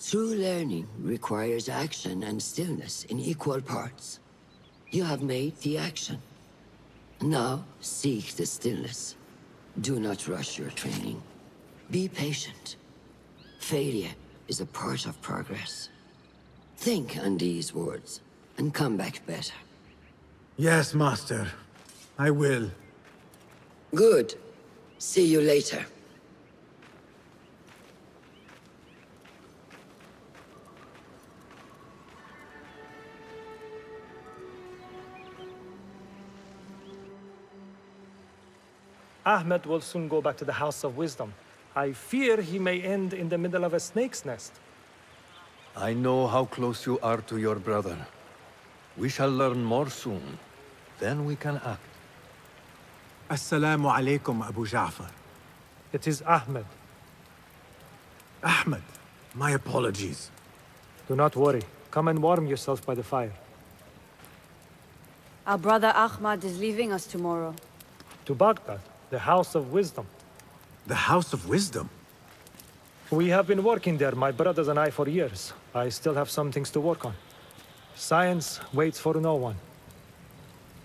True learning requires action and stillness in equal parts. You have made the action. Now, seek the stillness. Do not rush your training. Be patient. Failure is a part of progress. Think on these words, and come back better. Yes, Master. I will. Good. See you later. Ahmed will soon go back to the House of Wisdom. I fear he may end in the middle of a snake's nest. I know how close you are to your brother. We shall learn more soon. Then we can act. Assalamu alaikum, Abu Ja'far. It is Ahmed. Ahmed, my apologies. Do not worry. Come and warm yourself by the fire. Our brother Ahmad is leaving us tomorrow. To Baghdad, the House of Wisdom. The House of Wisdom? We have been working there, my brothers and I, for years. I still have some things to work on. Science waits for no one.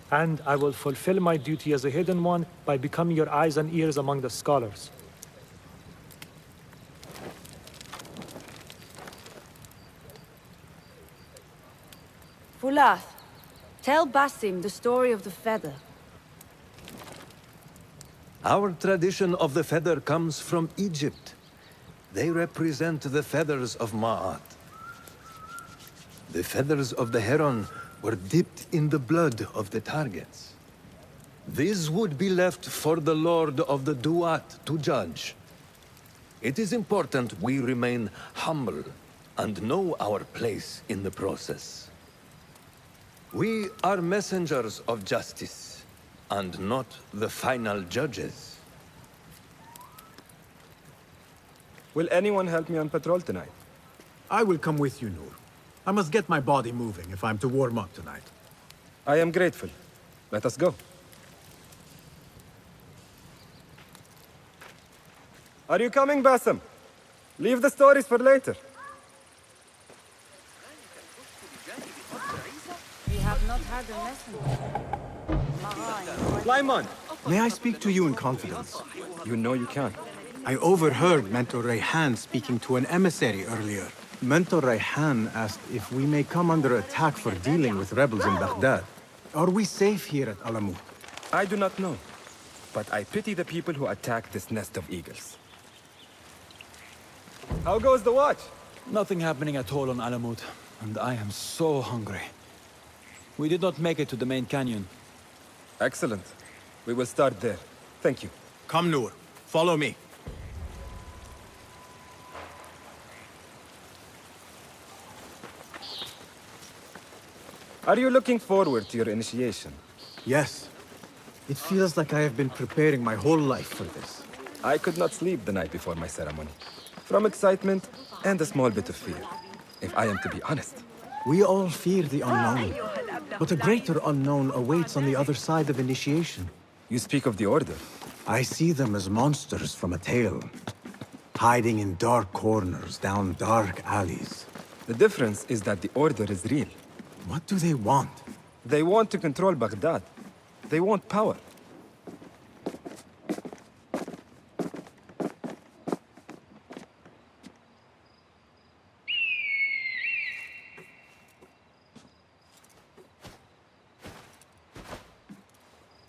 And I will fulfill my duty as a hidden one by becoming your eyes and ears among the scholars. Fulath, tell Basim the story of the feather. Our tradition of the feather comes from Egypt. They represent the feathers of Ma'at. The feathers of the heron were dipped in the blood of the targets. These would be left for the Lord of the Duat to judge. It is important we remain humble and know our place in the process. We are messengers of justice, and not the final judges. Will anyone help me on patrol tonight? I will come with you, Noor. I must get my body moving if I'm to warm up tonight. I am grateful. Let us go. Are you coming, Basim? Leave the stories for later. We have not had a messenger. Lyman! May I speak to you in confidence? You know you can. I overheard Mentor Rayhan speaking to an emissary earlier. Mentor Rayhan asked if we may come under attack for dealing with rebels in Baghdad. Are we safe here at Alamut? I do not know, but I pity the people who attack this nest of eagles. How goes the watch? Nothing happening at all on Alamut, and I am so hungry. We did not make it to the main canyon. Excellent. We will start there. Thank you. Come, Noor. Follow me. Are you looking forward to your initiation? Yes. It feels like I have been preparing my whole life for this. I could not sleep the night before my ceremony. From excitement and a small bit of fear, if I am to be honest. We all fear the unknown. But a greater unknown awaits on the other side of initiation. You speak of the Order. I see them as monsters from a tale. Hiding in dark corners, down dark alleys. The difference is that the Order is real. What do they want? They want to control Baghdad. They want power.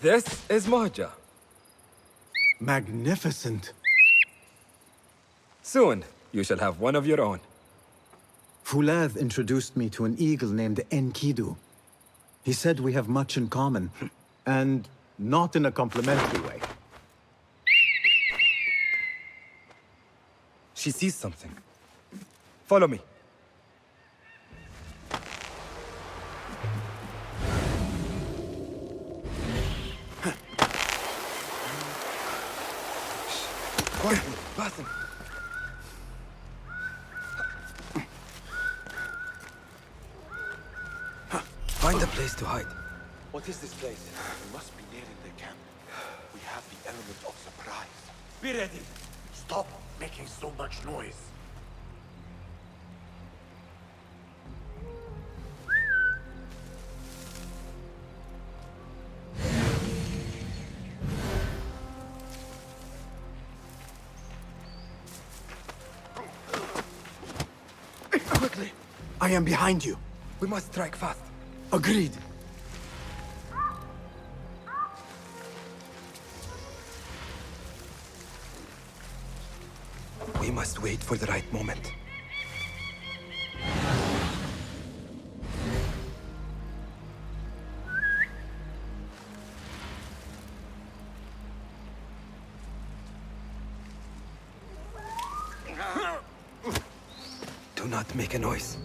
This is Mahja. Magnificent. Soon, you shall have one of your own. Fulath introduced me to an eagle named Enkidu. He said we have much in common, and not in a complimentary way. She sees something. Follow me. Quietly, Basim. Find a place to hide. What is this place? We must be nearing the camp. We have the element of surprise. Be ready. Stop making so much noise. Quickly! I am behind you. We must strike fast. Agreed. We must wait for the right moment. not make a noise.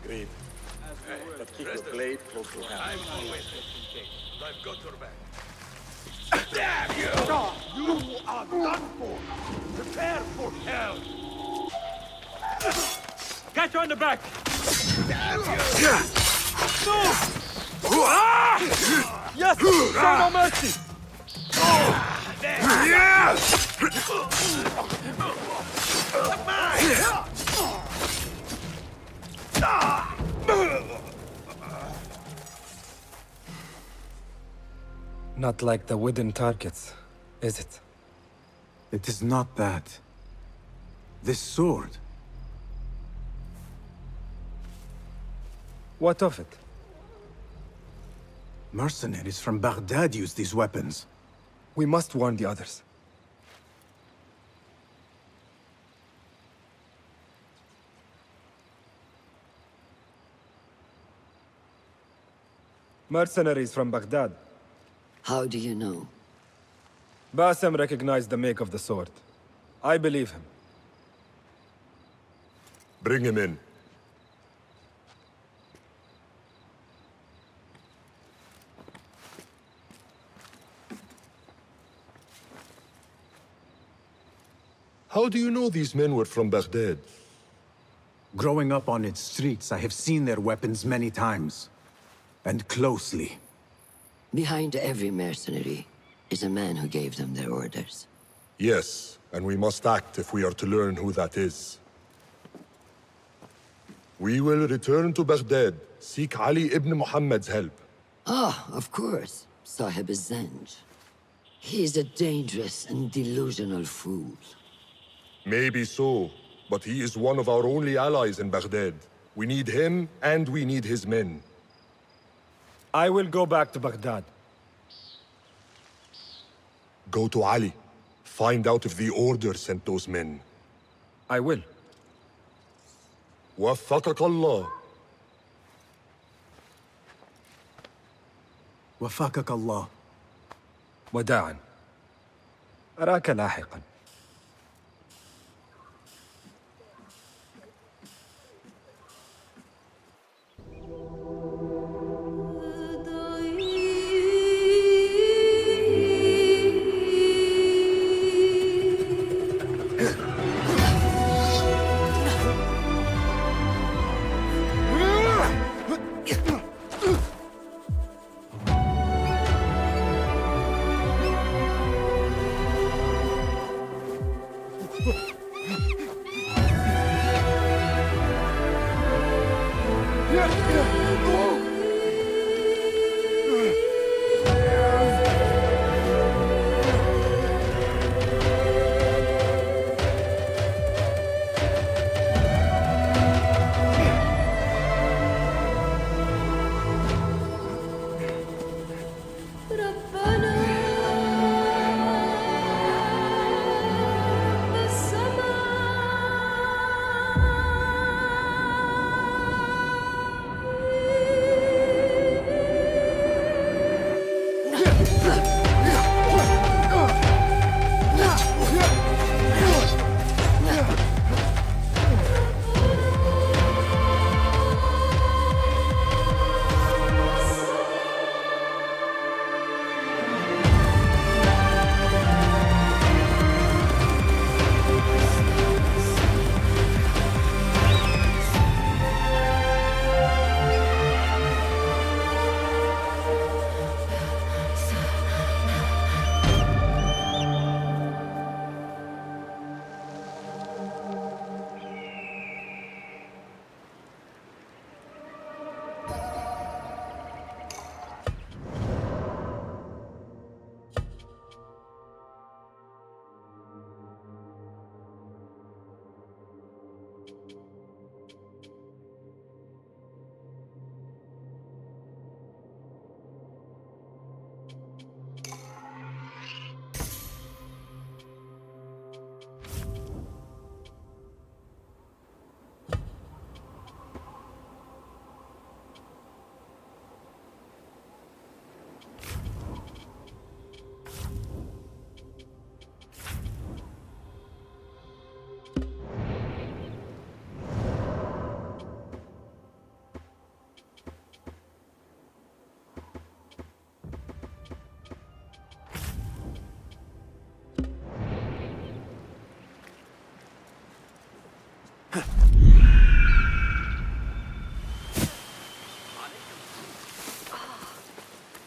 Agreed. Hey, but keep your blade close to hand. I'm always taking. I've got your back. Damn you! You are done for! Prepare for hell! Get you on the back! Damn you! Move! Ah! Yes! Show no mercy! Not like the wooden targets, is it? It is not that. This sword. What of it? Mercenaries from Baghdad use these weapons. We must warn the others. Mercenaries from Baghdad. How do you know? Basim recognized the make of the sword. I believe him. Bring him in. How do you know these men were from Baghdad? Growing up on its streets, I have seen their weapons many times. And closely. Behind every mercenary is a man who gave them their orders. Yes, and we must act if we are to learn who that is. We will return to Baghdad, seek Ali ibn Muhammad's help. Ah, of course. Sahib is Zenj. He's a dangerous and delusional fool. Maybe so, but he is one of our only allies in Baghdad. We need him, and we need his men. I will go back to Baghdad. Go to Ali. Find out if the Order sent those men. I will. وفقك الله. وفقك الله. وداعا. أراك لاحقا.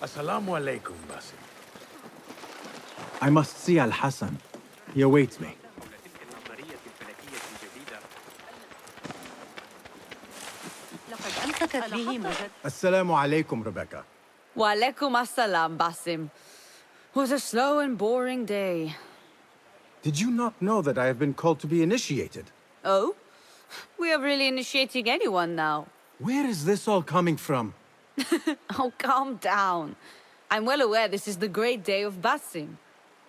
Assalamu alaikum, Basim. I must see Al-Hassan. He awaits me. Assalamu alaikum, Rebecca. Wa alaikum assalam, Basim. Was a slow and boring day. Did you not know that I have been called to be initiated? Oh? We are really initiating anyone now. Where is this all coming from? Oh, calm down. I'm well aware this is the great day of Basim.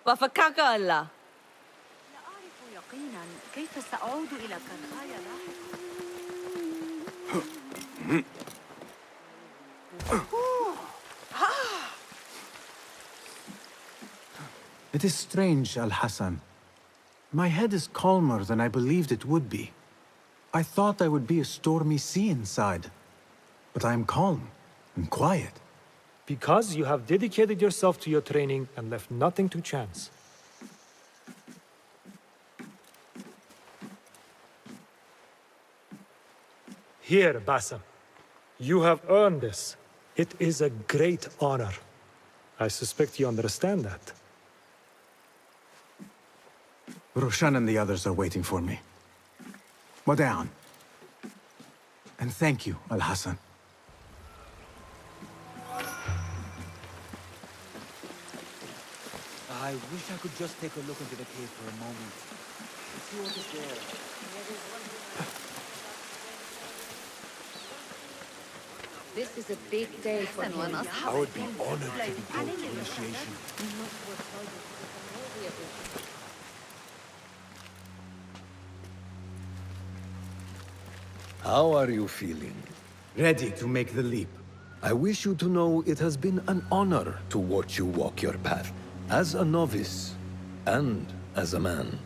Wafakaka Allah. It is strange, Al-Hassan. My head is calmer than I believed it would be. I thought I would be a stormy sea inside. But I am calm and quiet. Because you have dedicated yourself to your training and left nothing to chance. Here, Basim. You have earned this. It is a great honor. I suspect you understand that. Roshan and the others are waiting for me. Down. And thank you, Al-Hassan. I wish I could just take a look into the cave for a moment. See what is there. This is a big day for him. I would be honored to be brought to initiation. How are you feeling? Ready to make the leap. I wish you to know it has been an honor to watch you walk your path, as a novice and as a man.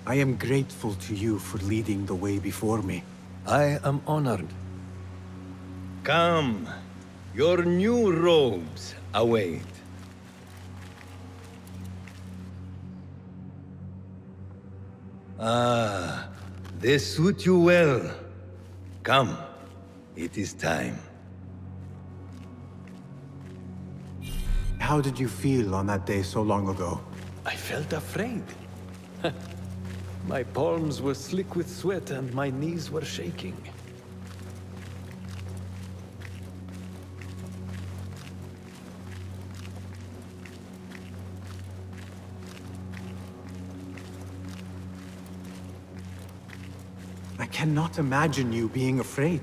I am grateful to you for leading the way before me. I am honored. Come, your new robes await. Ah, they suit you well. Come, it is time. How did you feel on that day so long ago? I felt afraid. My palms were slick with sweat and my knees were shaking. I cannot imagine you being afraid.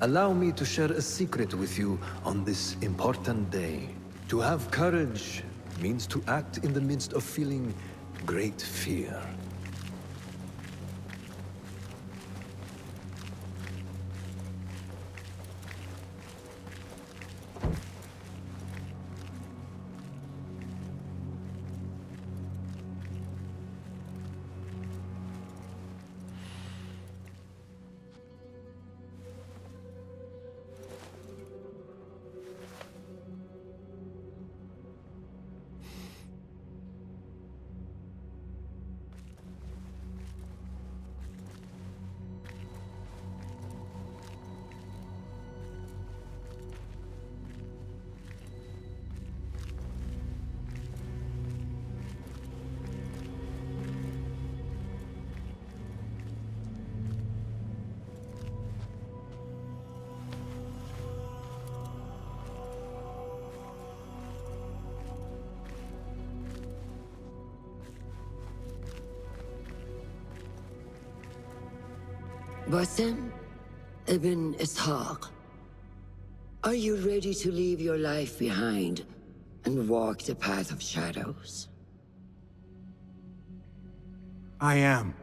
Allow me to share a secret with you on this important day. To have courage means to act in the midst of feeling great fear. Basim ibn Ishaq, are you ready to leave your life behind and walk the path of shadows? I am.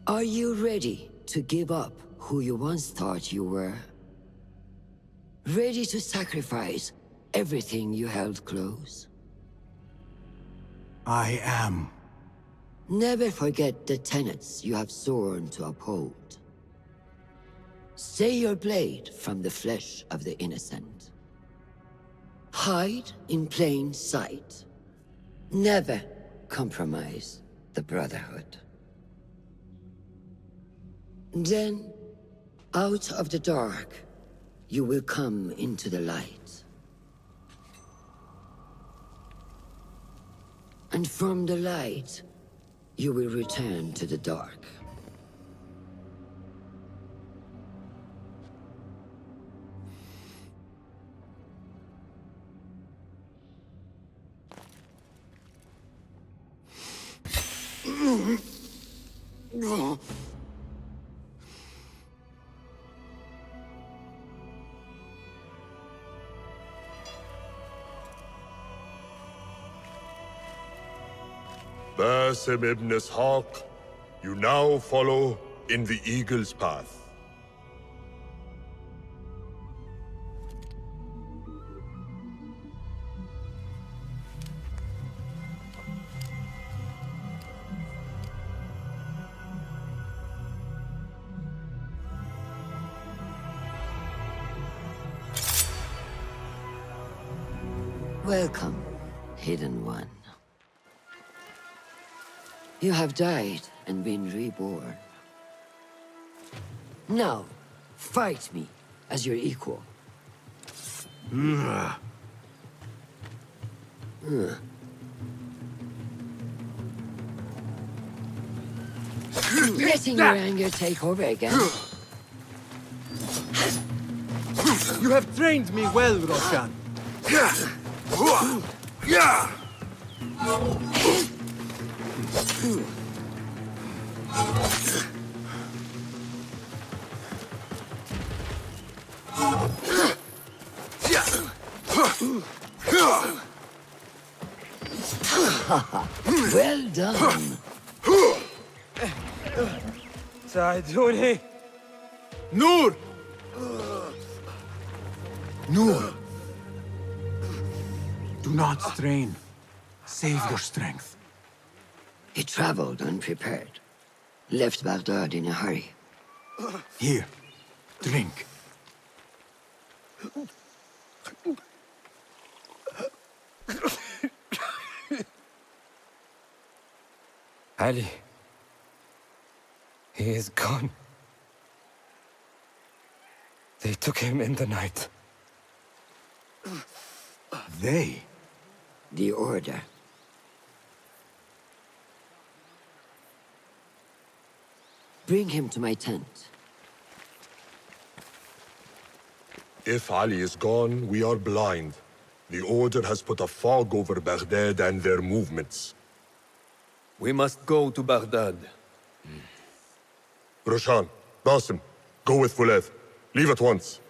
Are you ready to give up who you once thought you were? Ready to sacrifice everything you held close? I am. Never forget the tenets you have sworn to uphold. Stay your blade from the flesh of the innocent. Hide in plain sight. Never compromise the Brotherhood. Then, out of the dark, you will come into the light. And from the light, you will return to the dark. Basim ibn Ishaq, you now follow in the Eagle's path. Welcome, Hidden One. You have died and been reborn. Now, fight me as your equal. Letting your anger take over again. You have trained me well, Roshan. Well done. ساعدوني. نور. Noor. Do not strain. Save your strength. He traveled unprepared. Left Baghdad in a hurry. Here, drink. Ali. He is gone. They took him in the night. They? The Order. Bring him to my tent. If Ali is gone, we are blind. The Order has put a fog over Baghdad and their movements. We must go to Baghdad. Roshan, Basim, go with Fuleth. Leave at once.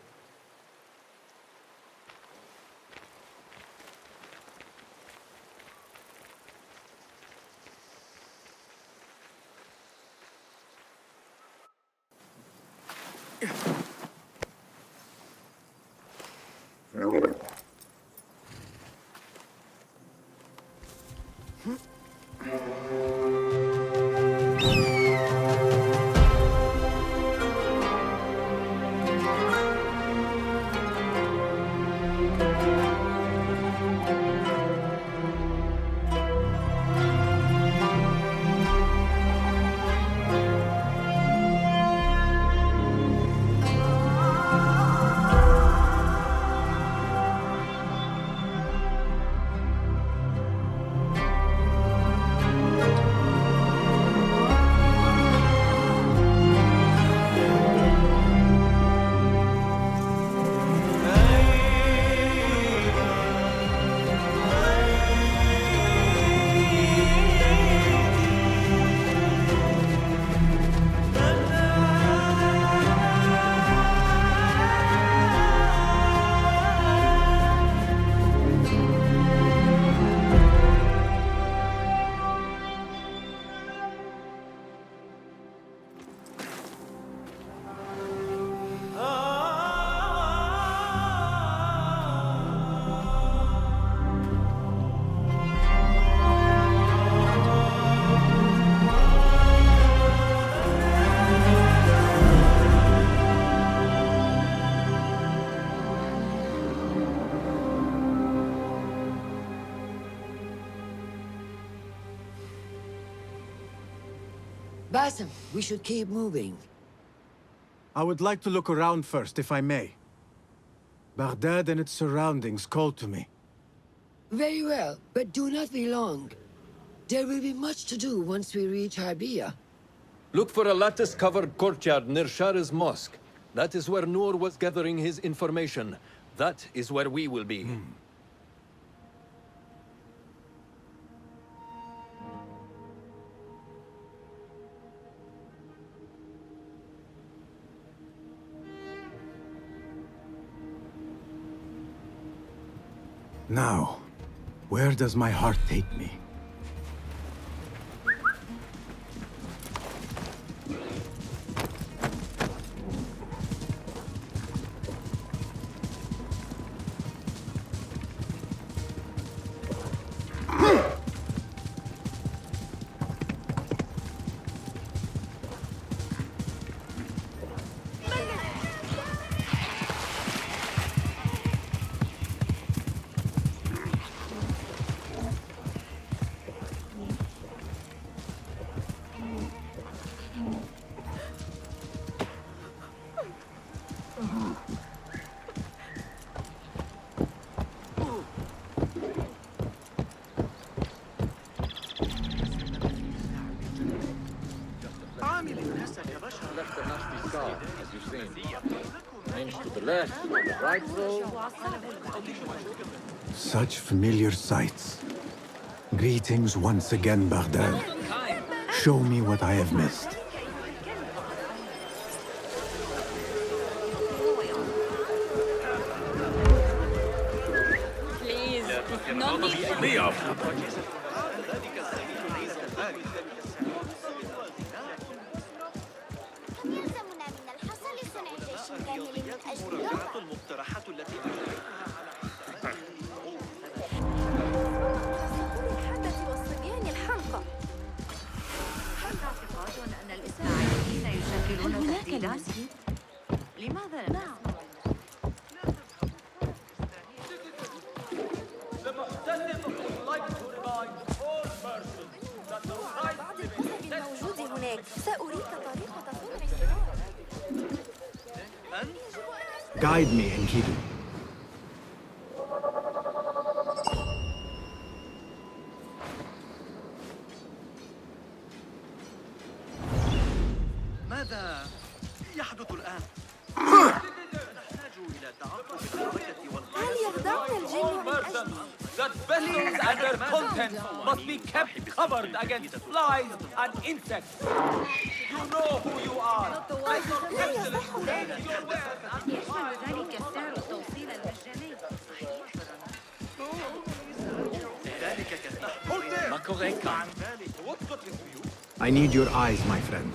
Basim, we should keep moving. I would like to look around first, if I may. Baghdad and its surroundings call to me. Very well, but do not be long. There will be much to do once we reach Harbia. Look for a lattice-covered courtyard near Shara's mosque. That is where Noor was gathering his information. That is where we will be. Now, where does my heart take me? Such familiar sights. Greetings once again, Baghdad. Show me what I have missed. Please, not me. يلزمنا من الحصل صنع جيش كامل من أجل الرفع. المقترحات التي الحدث والصبيان الحمقى. هل اعتقاد أن الإسماعيليين يشكلون تهديدات؟ لماذا لم نسمع؟ بعض الكتب الموجود هناك سأريك طريقة صنع السلاح. Guide me, Enkidu. ماذا يحدث الآن؟ نحتاج إلى تعقب الحركة والقياس. هل يخدعنا الجن من أجلي؟ That vessels and their contents must be kept covered against flies and insects. You know who you are. لا يصح ذلك. يشمل ذلك سعر التوصيل المجاني. ذلك I need your eyes, my friend.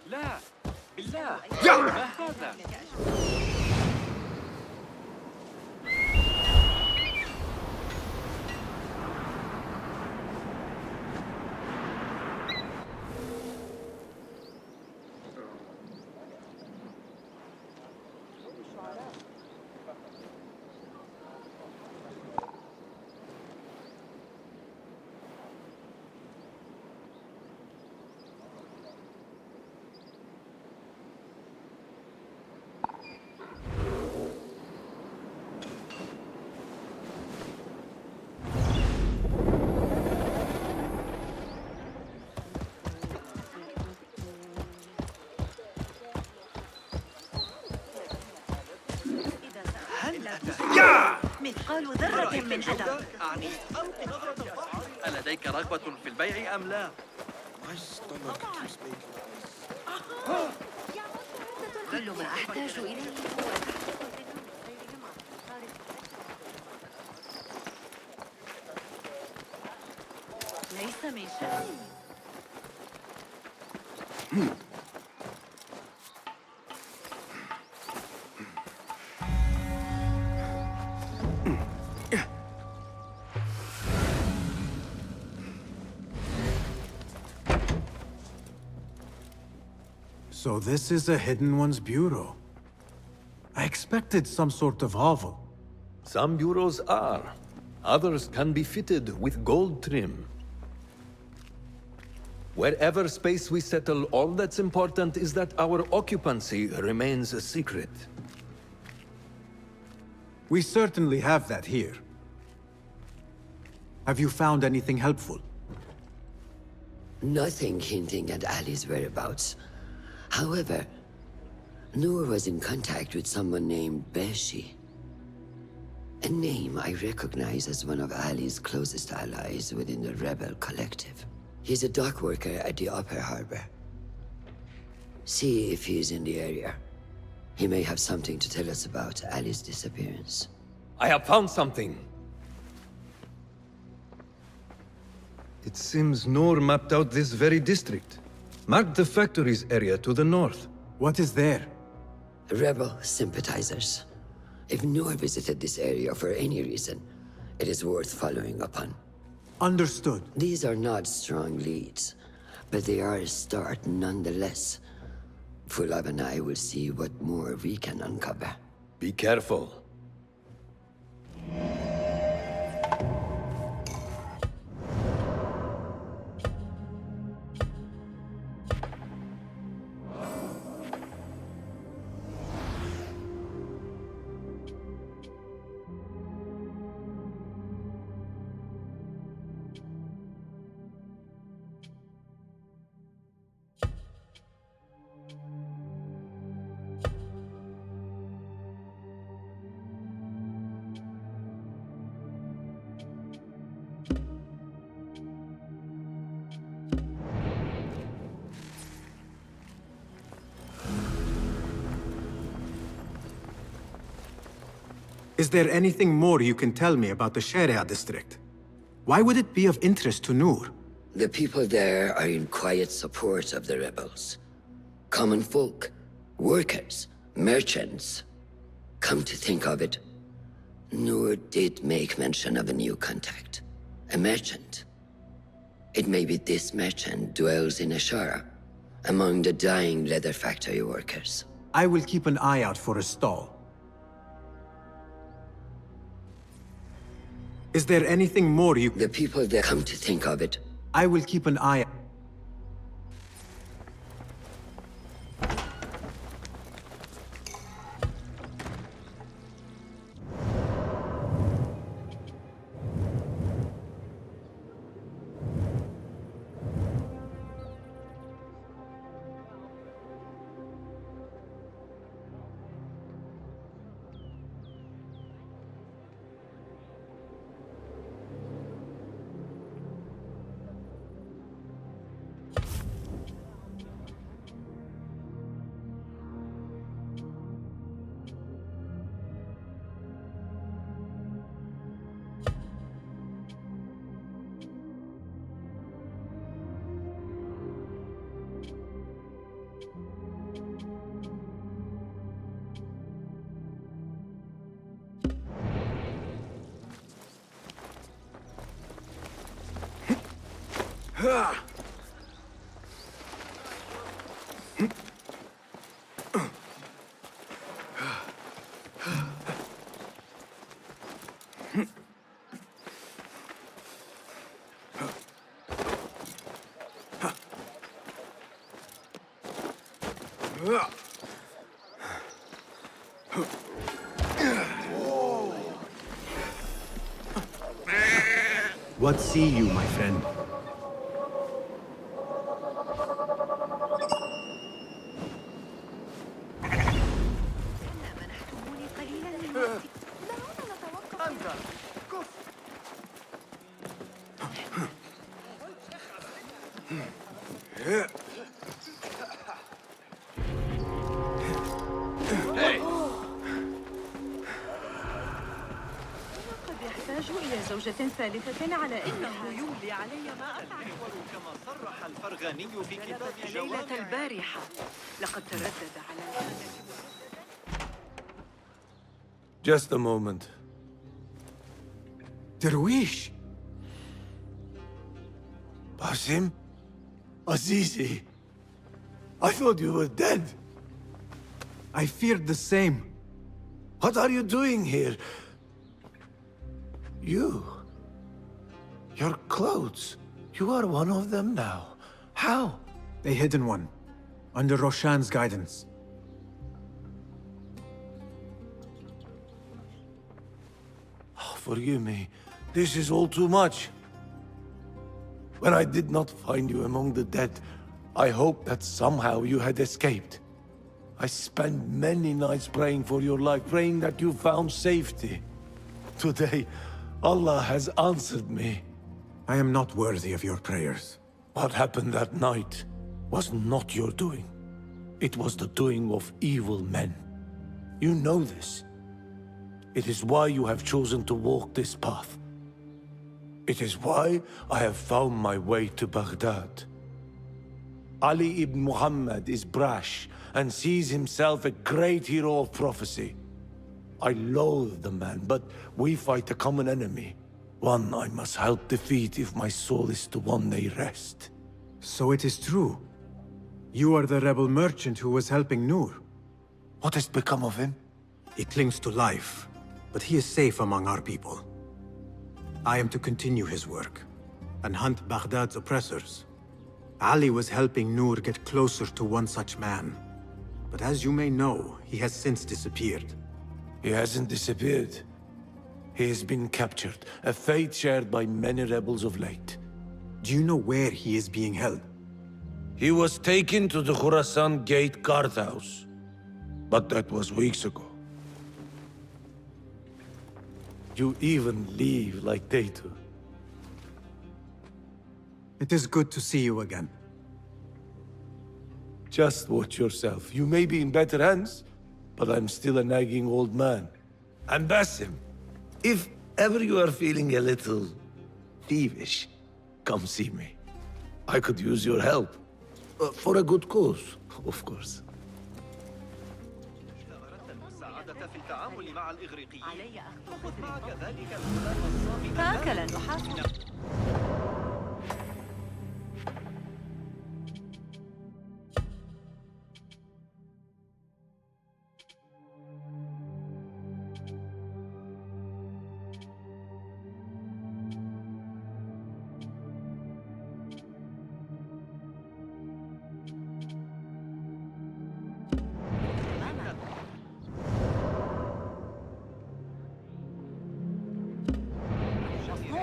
لا بالله ما هذا؟ مثقال ذرة من أدب. أعني ألقي نظرة فقط. ألديك رغبة في البيع أم لا؟ كل ما أحتاج إليه هو ليس من شأني. So this is a Hidden One's bureau. I expected some sort of hovel. Some bureaus are. Others can be fitted with gold trim. Wherever space we settle, all that's important is that our occupancy remains a secret. We certainly have that here. Have you found anything helpful? Nothing hinting at Ali's whereabouts. However, Noor was in contact with someone named Burche. A name I recognize as one of Ali's closest allies within the rebel collective. He's a dock worker at the Upper Harbor. See if he's in the area. He may have something to tell us about Ali's disappearance. I have found something. It seems Noor mapped out this very district. Marked the factories area to the north. What is there? Rebel sympathizers. If Noor visited this area for any reason, it is worth following up on. Understood. These are not strong leads, but they are a start nonetheless. Fulab and I will see what more we can uncover. Be careful. Is there anything more you can tell me about the Sharia district? Why would it be of interest to Noor? The people there are in quiet support of the rebels. Common folk, workers, merchants. Come to think of it, Noor did make mention of a new contact. A merchant. It may be this merchant dwells in Ashara, among the dying leather factory workers. I will keep an eye out for a stall. Is there anything more you... The people there, come to think of it. I will keep an eye... What see you, my friend? ثالثة على إنه يملي علي ما أفعل كما صرح الفرغاني في كتاب ليلة البارحة لقد تردد على Just a moment. Darwish! Basim? Azizi? I thought you were dead. I feared the same. What are you doing here? Your clothes. You are one of them now. How? A hidden one, under Roshan's guidance. Oh, forgive me. This is all too much. When I did not find you among the dead, I hoped that somehow you had escaped. I spent many nights praying for your life, praying that you found safety. Today, Allah has answered me. I am not worthy of your prayers. What happened that night was not your doing. It was the doing of evil men. You know this. It is why you have chosen to walk this path. It is why I have found my way to Baghdad. Ali ibn Muhammad is brash and sees himself a great hero of prophecy. I loathe the man, but we fight a common enemy. One I must help defeat if my soul is to one day rest. So it is true. You are the rebel merchant who was helping Noor. What has become of him? He clings to life, but he is safe among our people. I am to continue his work and hunt Baghdad's oppressors. Ali was helping Noor get closer to one such man. But as you may know, he has since disappeared. He hasn't disappeared. He has been captured, a fate shared by many rebels of late. Do you know where he is being held? He was taken to the Khurasan Gate guardhouse. But that was weeks ago. You even leave like they do. It is good to see you again. Just watch yourself. You may be in better hands, but I'm still a nagging old man. And Basim, if ever you are feeling a little thievish, come see me. I could use your help. For a good cause, of course. فأكل النحاس.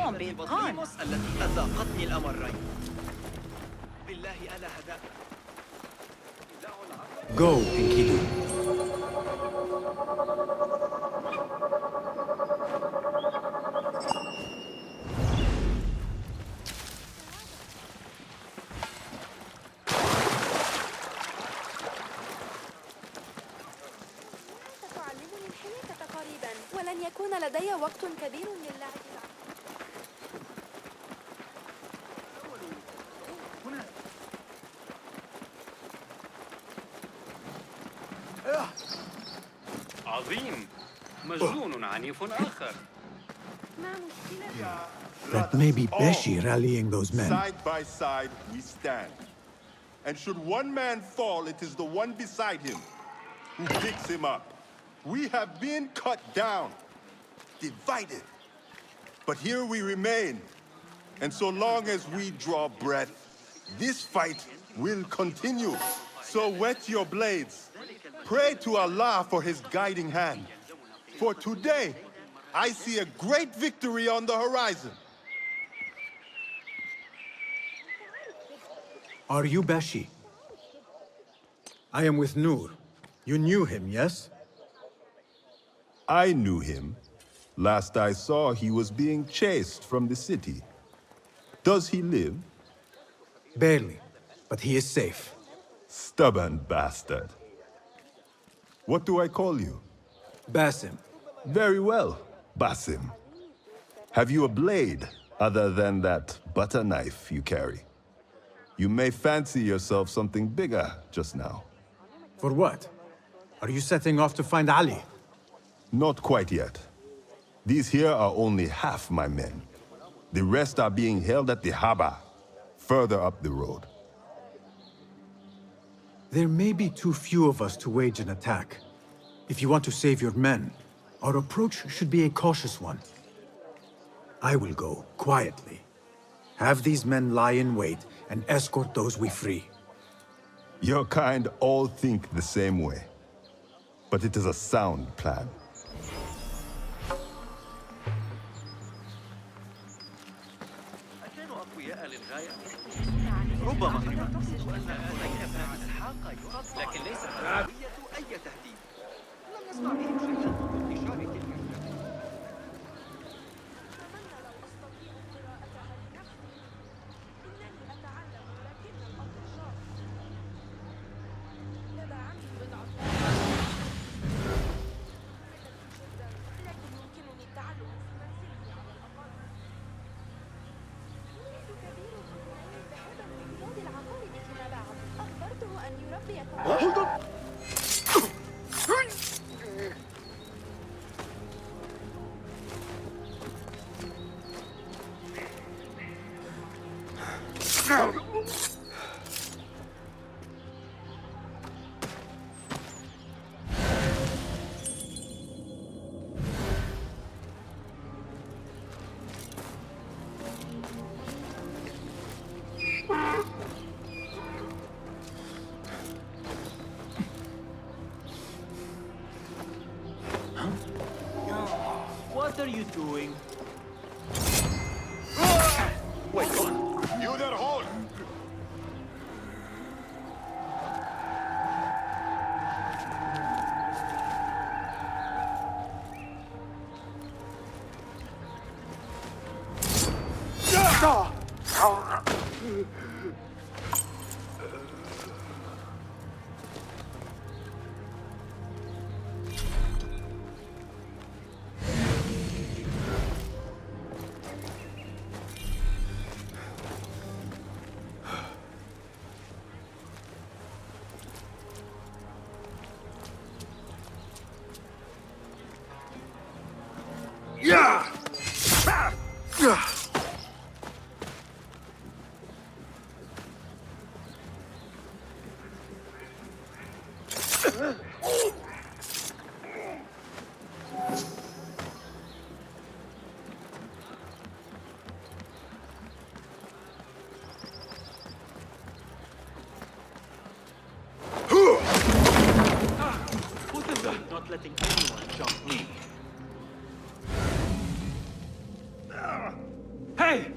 بإتقان. التي أذاقتني الأمرين. بالله ألا هداك. Go, Enkidu. تعلمني الحياة قريبا ولن يكون لدي وقت كبير للعب. عظيم مجنون عنيف آخر. That may be Burche rallying those men. Side by side we stand. And should one man fall, it is the one beside him who picks him up. We have been cut down, divided. But here we remain. And so long as we draw breath, this fight will continue. So wet your blades. Pray to Allah for his guiding hand. For today, I see a great victory on the horizon. Are you Burche? I am with Noor. You knew him, yes? I knew him. Last I saw, he was being chased from the city. Does he live? Barely, but he is safe. Stubborn bastard. What do I call you? Basim. Very well, Basim. Have you a blade other than that butter knife you carry? You may fancy yourself something bigger just now. For what? Are you setting off to find Ali? Not quite yet. These here are only half my men. The rest are being held at the Haba, further up the road. There may be too few of us to wage an attack. If you want to save your men, our approach should be a cautious one. I will go quietly. Have these men lie in wait and escort those we free. Your kind all think the same way. But it is a sound plan. كانوا أقوياء للغاية. ربما لكن ليست الهوية أي تهديد. لم نسمع بهم شيئا منذ انتشار تلك What are you doing? Wait, on! You there, hold! Not letting anyone jump me. Hey!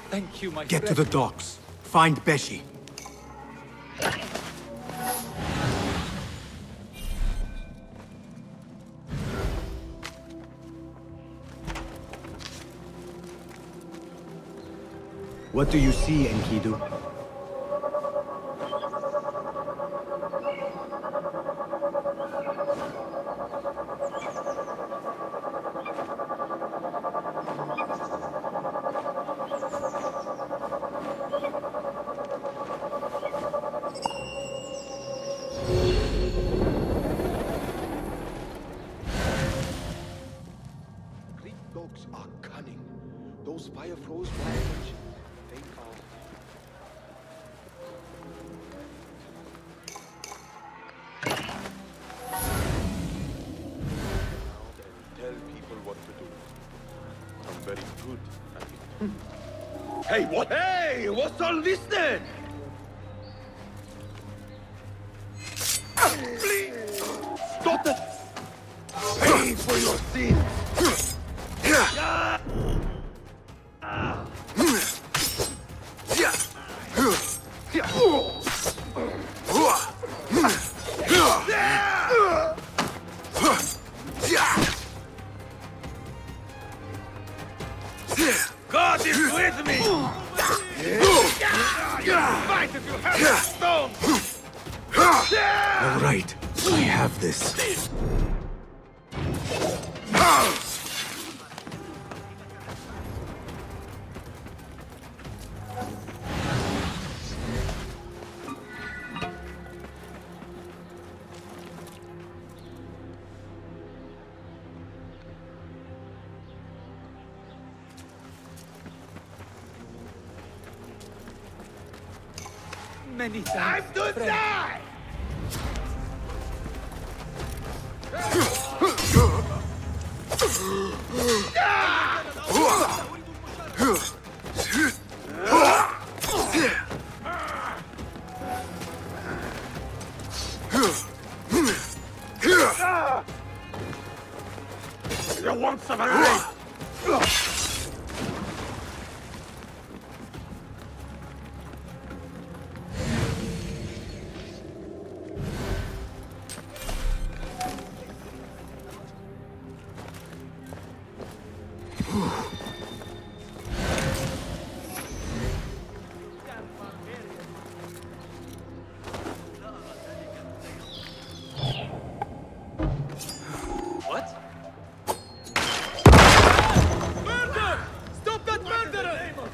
Thank you, my Get to friend. the docks. Find Burche. What do you see, Enkidu? Greek dogs are cunning. Those fire froze language. They are. Tell people what to do. I'm very good at it. Hey, what? Hey, what's all this then? Please, stop it! Pay for your sins! God is with me! Fight if you have a stone! All right, I have this. Many thanks. Time to die! You want some relief?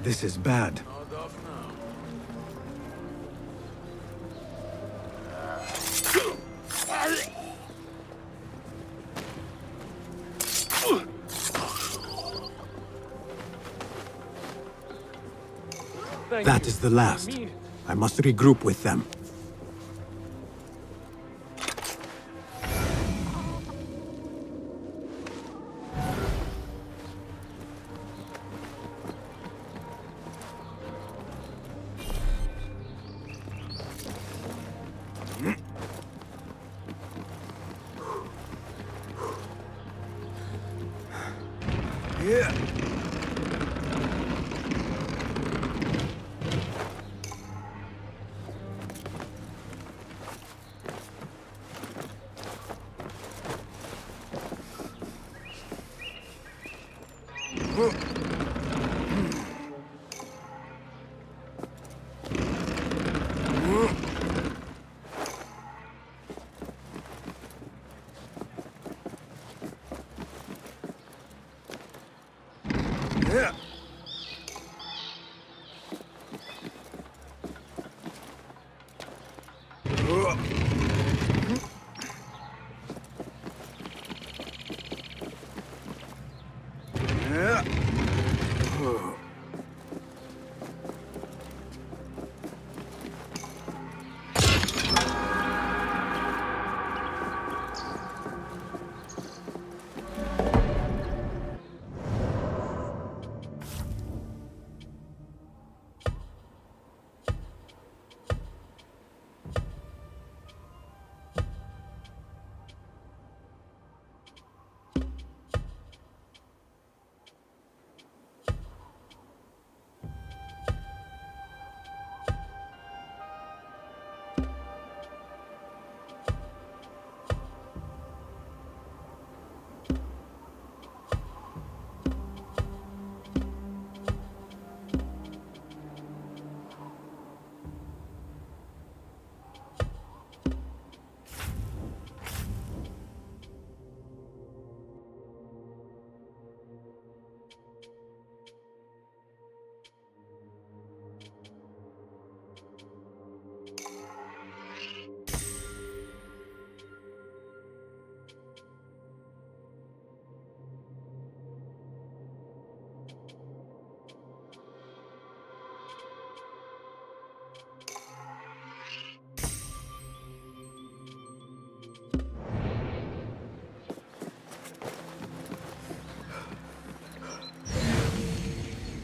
This is bad. That is the last. I must regroup with them.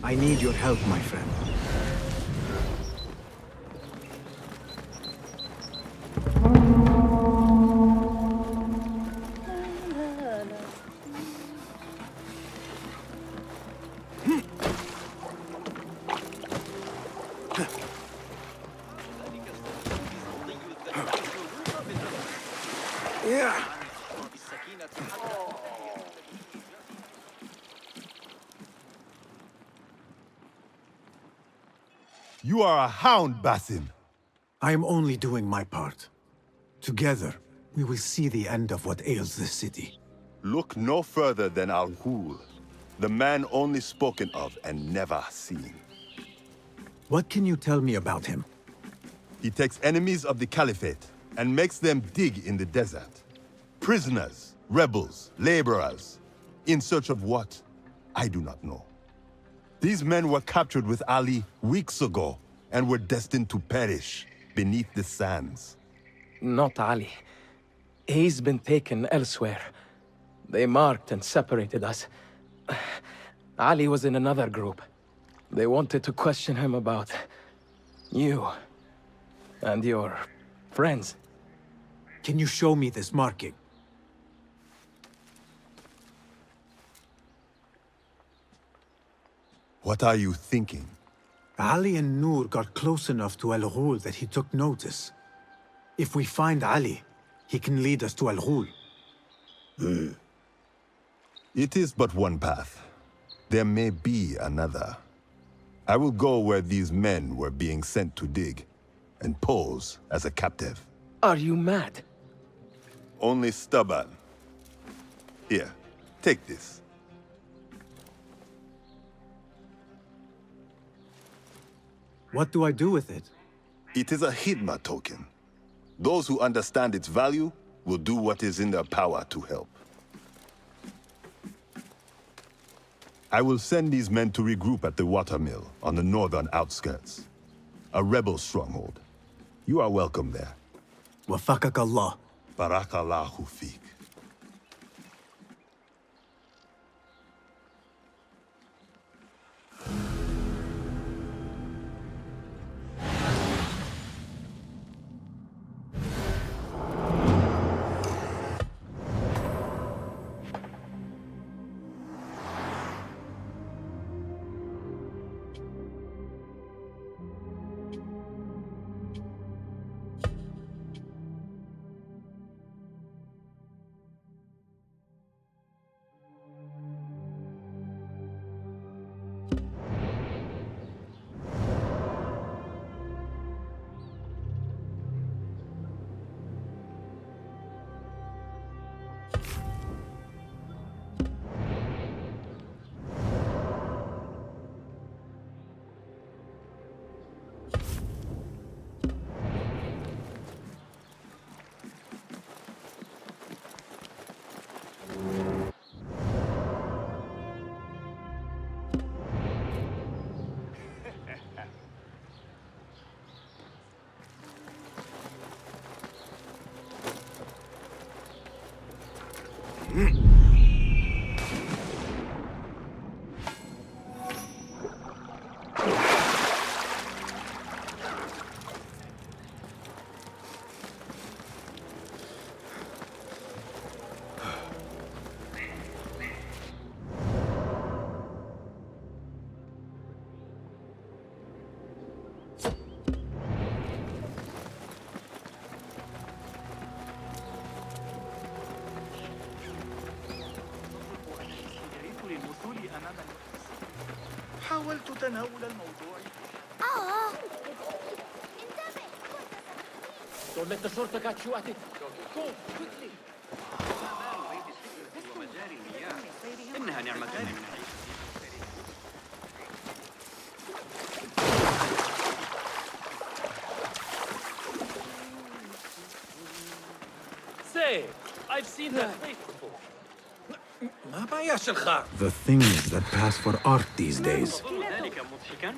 I need your help, my friend. You are a hound, Basim. I am only doing my part. Together, we will see the end of what ails this city. Look no further than Al-Ghul, the man only spoken of and never seen. What can you tell me about him? He takes enemies of the Caliphate and makes them dig in the desert. Prisoners, rebels, laborers. In search of what? I do not know. These men were captured with Ali weeks ago and were destined to perish. beneath the sands. Not Ali. He's been taken elsewhere. They marked and separated us. Ali was in another group. They wanted to question him about you and your friends. Can you show me this marking? What are you thinking? Ali and Noor got close enough to Al Ghul that he took notice. If we find Ali, he can lead us to Al Ghul. It is but one path. There may be another. I will go where these men were being sent to dig, and pose as a captive. Are you mad? Only stubborn. Here, take this. What do I do with it? It is a Hidma token. Those who understand its value will do what is in their power to help. I will send these men to regroup at the watermill on the northern outskirts. A rebel stronghold. You are welcome there. Wafakak Allah. Barakallahu feek. حاولت تناول الموضوع. انتبه. Don't let the shorter catch you at it. Go, quickly. ومجاري المياه إنها نعمتان من عيش. Say, I've seen that face before. The things that pass for art these days. ذلك مضحكا؟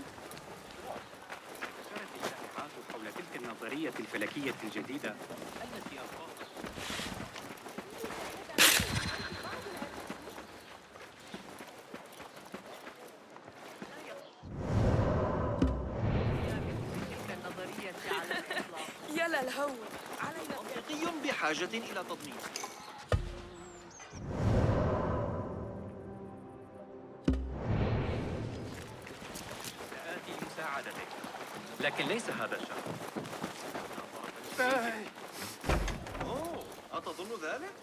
حول تلك النظرية الفلكية الجديدة التي ألقاها يا للهول علينا منطقي بحاجة إلى تضمين. سآتي لمساعدتك، لكن ليس هذا الشرط. أوه، أتظن ذلك؟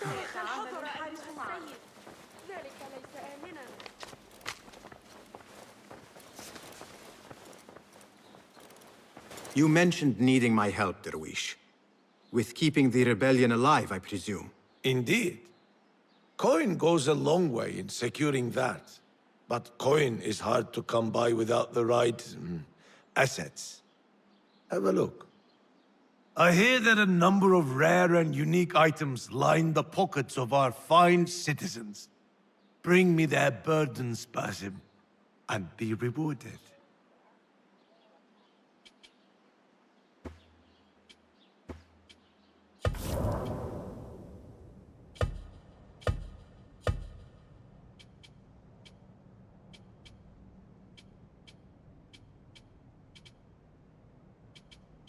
الحضر الحارس السيد. ذلك ليس آمنا. You mentioned needing my help, Derwish. With keeping the rebellion alive, I presume. Indeed. Coin goes a long way in securing that. But coin is hard to come by without the right assets. Have a look. I hear that a number of rare and unique items line the pockets of our fine citizens. Bring me their burdens, Basim, and be rewarded.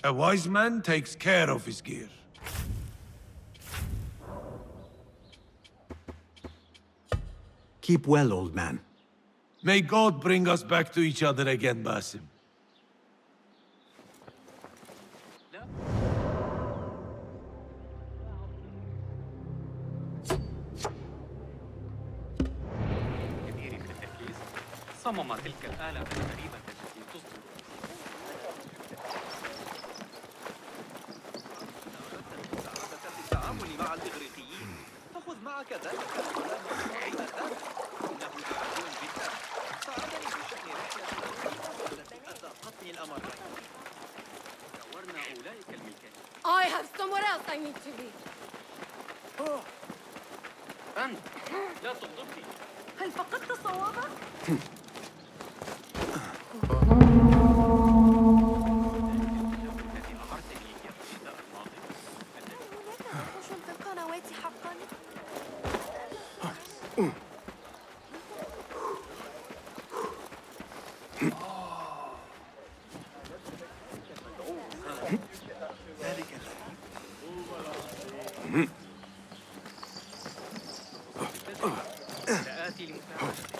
A wise man takes care of his gear. Keep well, old man. May God bring us back to each other again, Basim. صمم تلك الآلة الغريبة التي تصدر سعادة في التعامل مع الإغريقيين فخذ معك ذلك إنه تعجب جدا ساعدني بشأن رحلة التي أذاقتني الأمرين دورنا أولئك الملكين I have somewhere else I need to be. أنت لا تغضبني. هل فقدت صوابك؟ وحوش في القنوات حقا؟ سآتي لمساعدتك.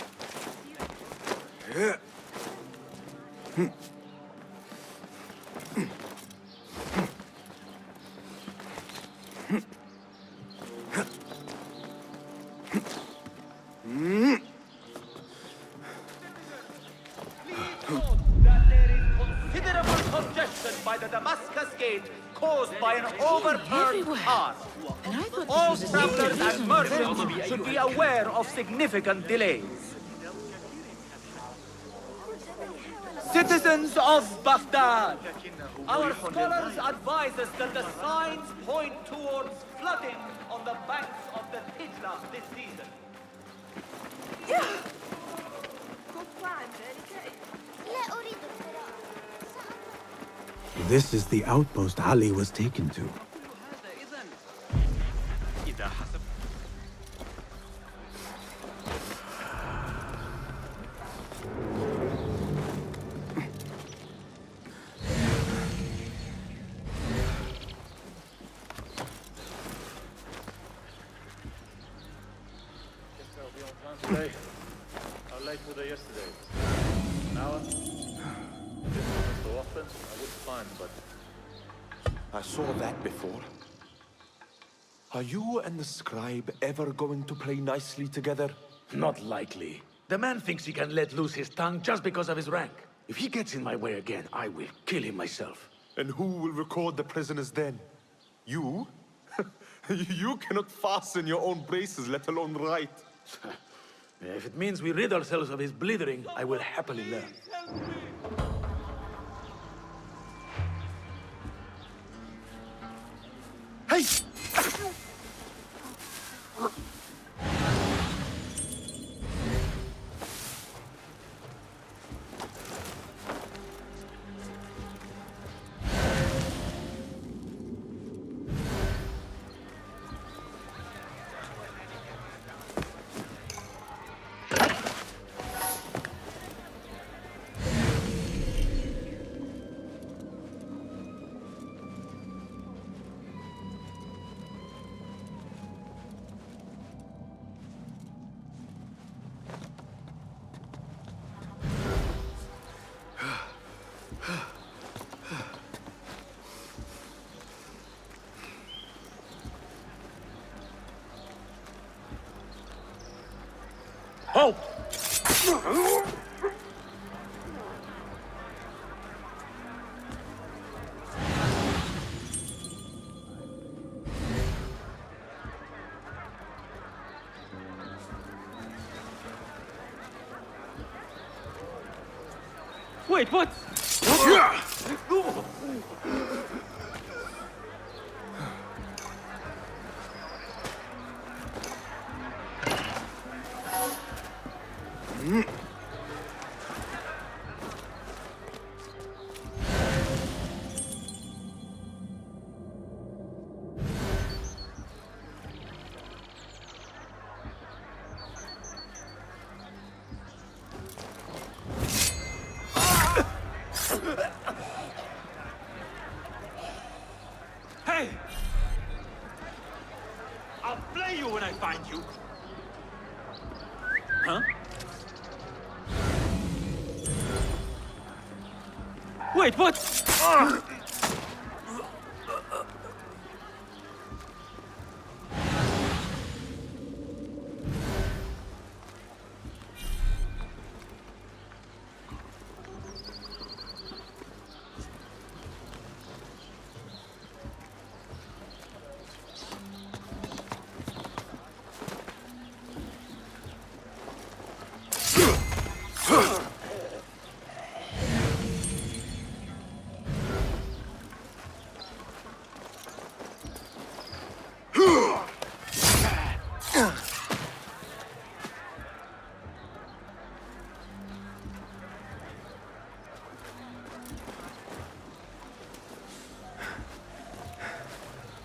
Considerable congestion by the Damascus Gate caused by an overturned car. All travelers and merchants should be aware of significant delays. Citizens of Baghdad, our scholars advise us that the signs point towards flooding on the banks of the Tijla this season. This is the outpost Ali was taken to. إذا حسب Today, how late were they yesterday? An hour? This wasn't so often, I wouldn't find, but I saw that before. Are you and the scribe ever going to play nicely together? Not likely. The man thinks he can let loose his tongue just because of his rank. If he gets in my way again, I will kill him myself. And who will record the prisoners then? You? You cannot fasten your own braces, let alone write. If it means we rid ourselves of his blithering, I will happily learn. Hey! Halt! Wait, what? Wait, what?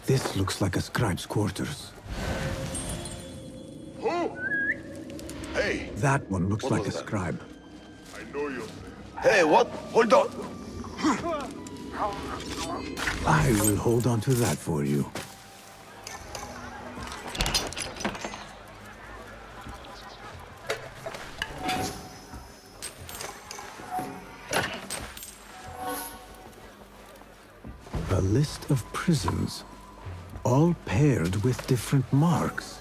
This looks like a scribe's quarters. Who? Hey! That one looks What like a was that? scribe. I know you. Hey, what? Hold on! I will hold on to that for you. A list of prisons, all paired with different marks.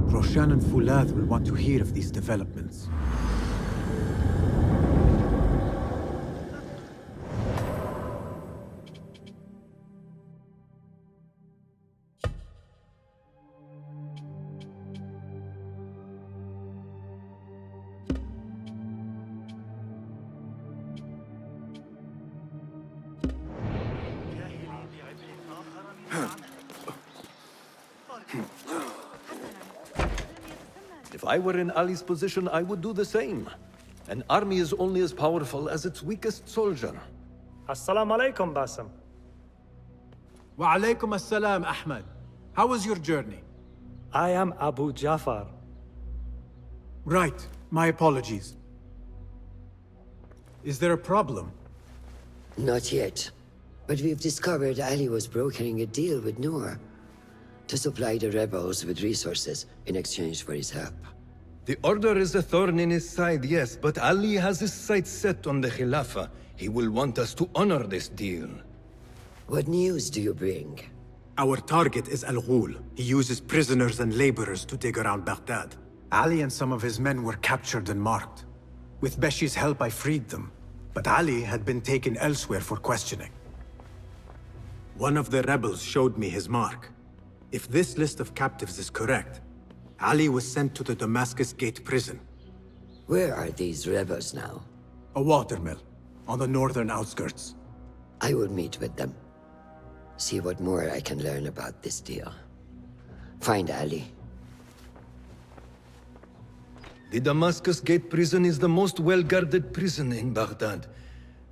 Roshan and Fulath will want to hear of these developments. If I were in Ali's position, I would do the same. An army is only as powerful as its weakest soldier. Assalamu alaikum, Basim. Wa alaykum assalam, Ahmed. How was your journey? I am Abu Jafar. Right. My apologies. Is there a problem? Not yet. But we've discovered Ali was brokering a deal with Noor to supply the rebels with resources in exchange for his help. The Order is a thorn in his side, yes, but Ali has his sights set on the Khilafah. He will want us to honor this deal. What news do you bring? Our target is Al Ghul. He uses prisoners and laborers to dig around Baghdad. Ali and some of his men were captured and marked. With Beshi's help, I freed them. But Ali had been taken elsewhere for questioning. One of the rebels showed me his mark. If this list of captives is correct, Ali was sent to the Damascus Gate prison. Where are these rebels now? A watermill, on the northern outskirts. I will meet with them. See what more I can learn about this deal. Find Ali. The Damascus Gate prison is the most well-guarded prison in Baghdad.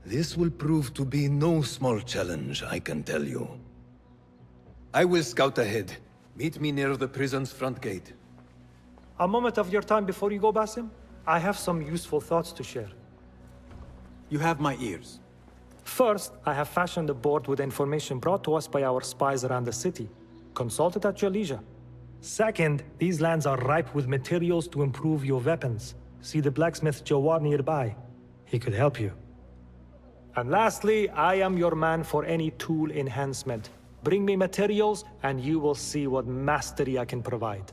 This will prove to be no small challenge, I can tell you. I will scout ahead. Meet me near the prison's front gate. A moment of your time before you go, Basim. I have some useful thoughts to share. You have my ears. First, I have fashioned a board with information brought to us by our spies around the city. Consult it at your leisure. Second, these lands are ripe with materials to improve your weapons. See the blacksmith Jawar nearby. He could help you. And lastly, I am your man for any tool enhancement. Bring me materials, and you will see what mastery I can provide.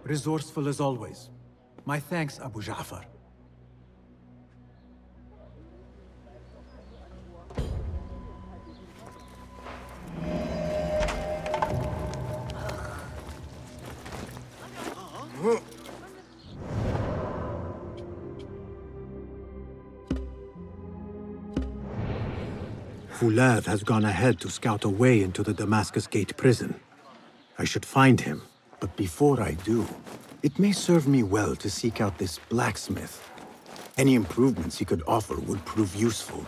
Resourceful as always. My thanks, Abu Ja'far. Fulad has gone ahead to scout a way into the Damascus Gate prison. I should find him, but before I do, it may serve me well to seek out this blacksmith. Any improvements he could offer would prove useful.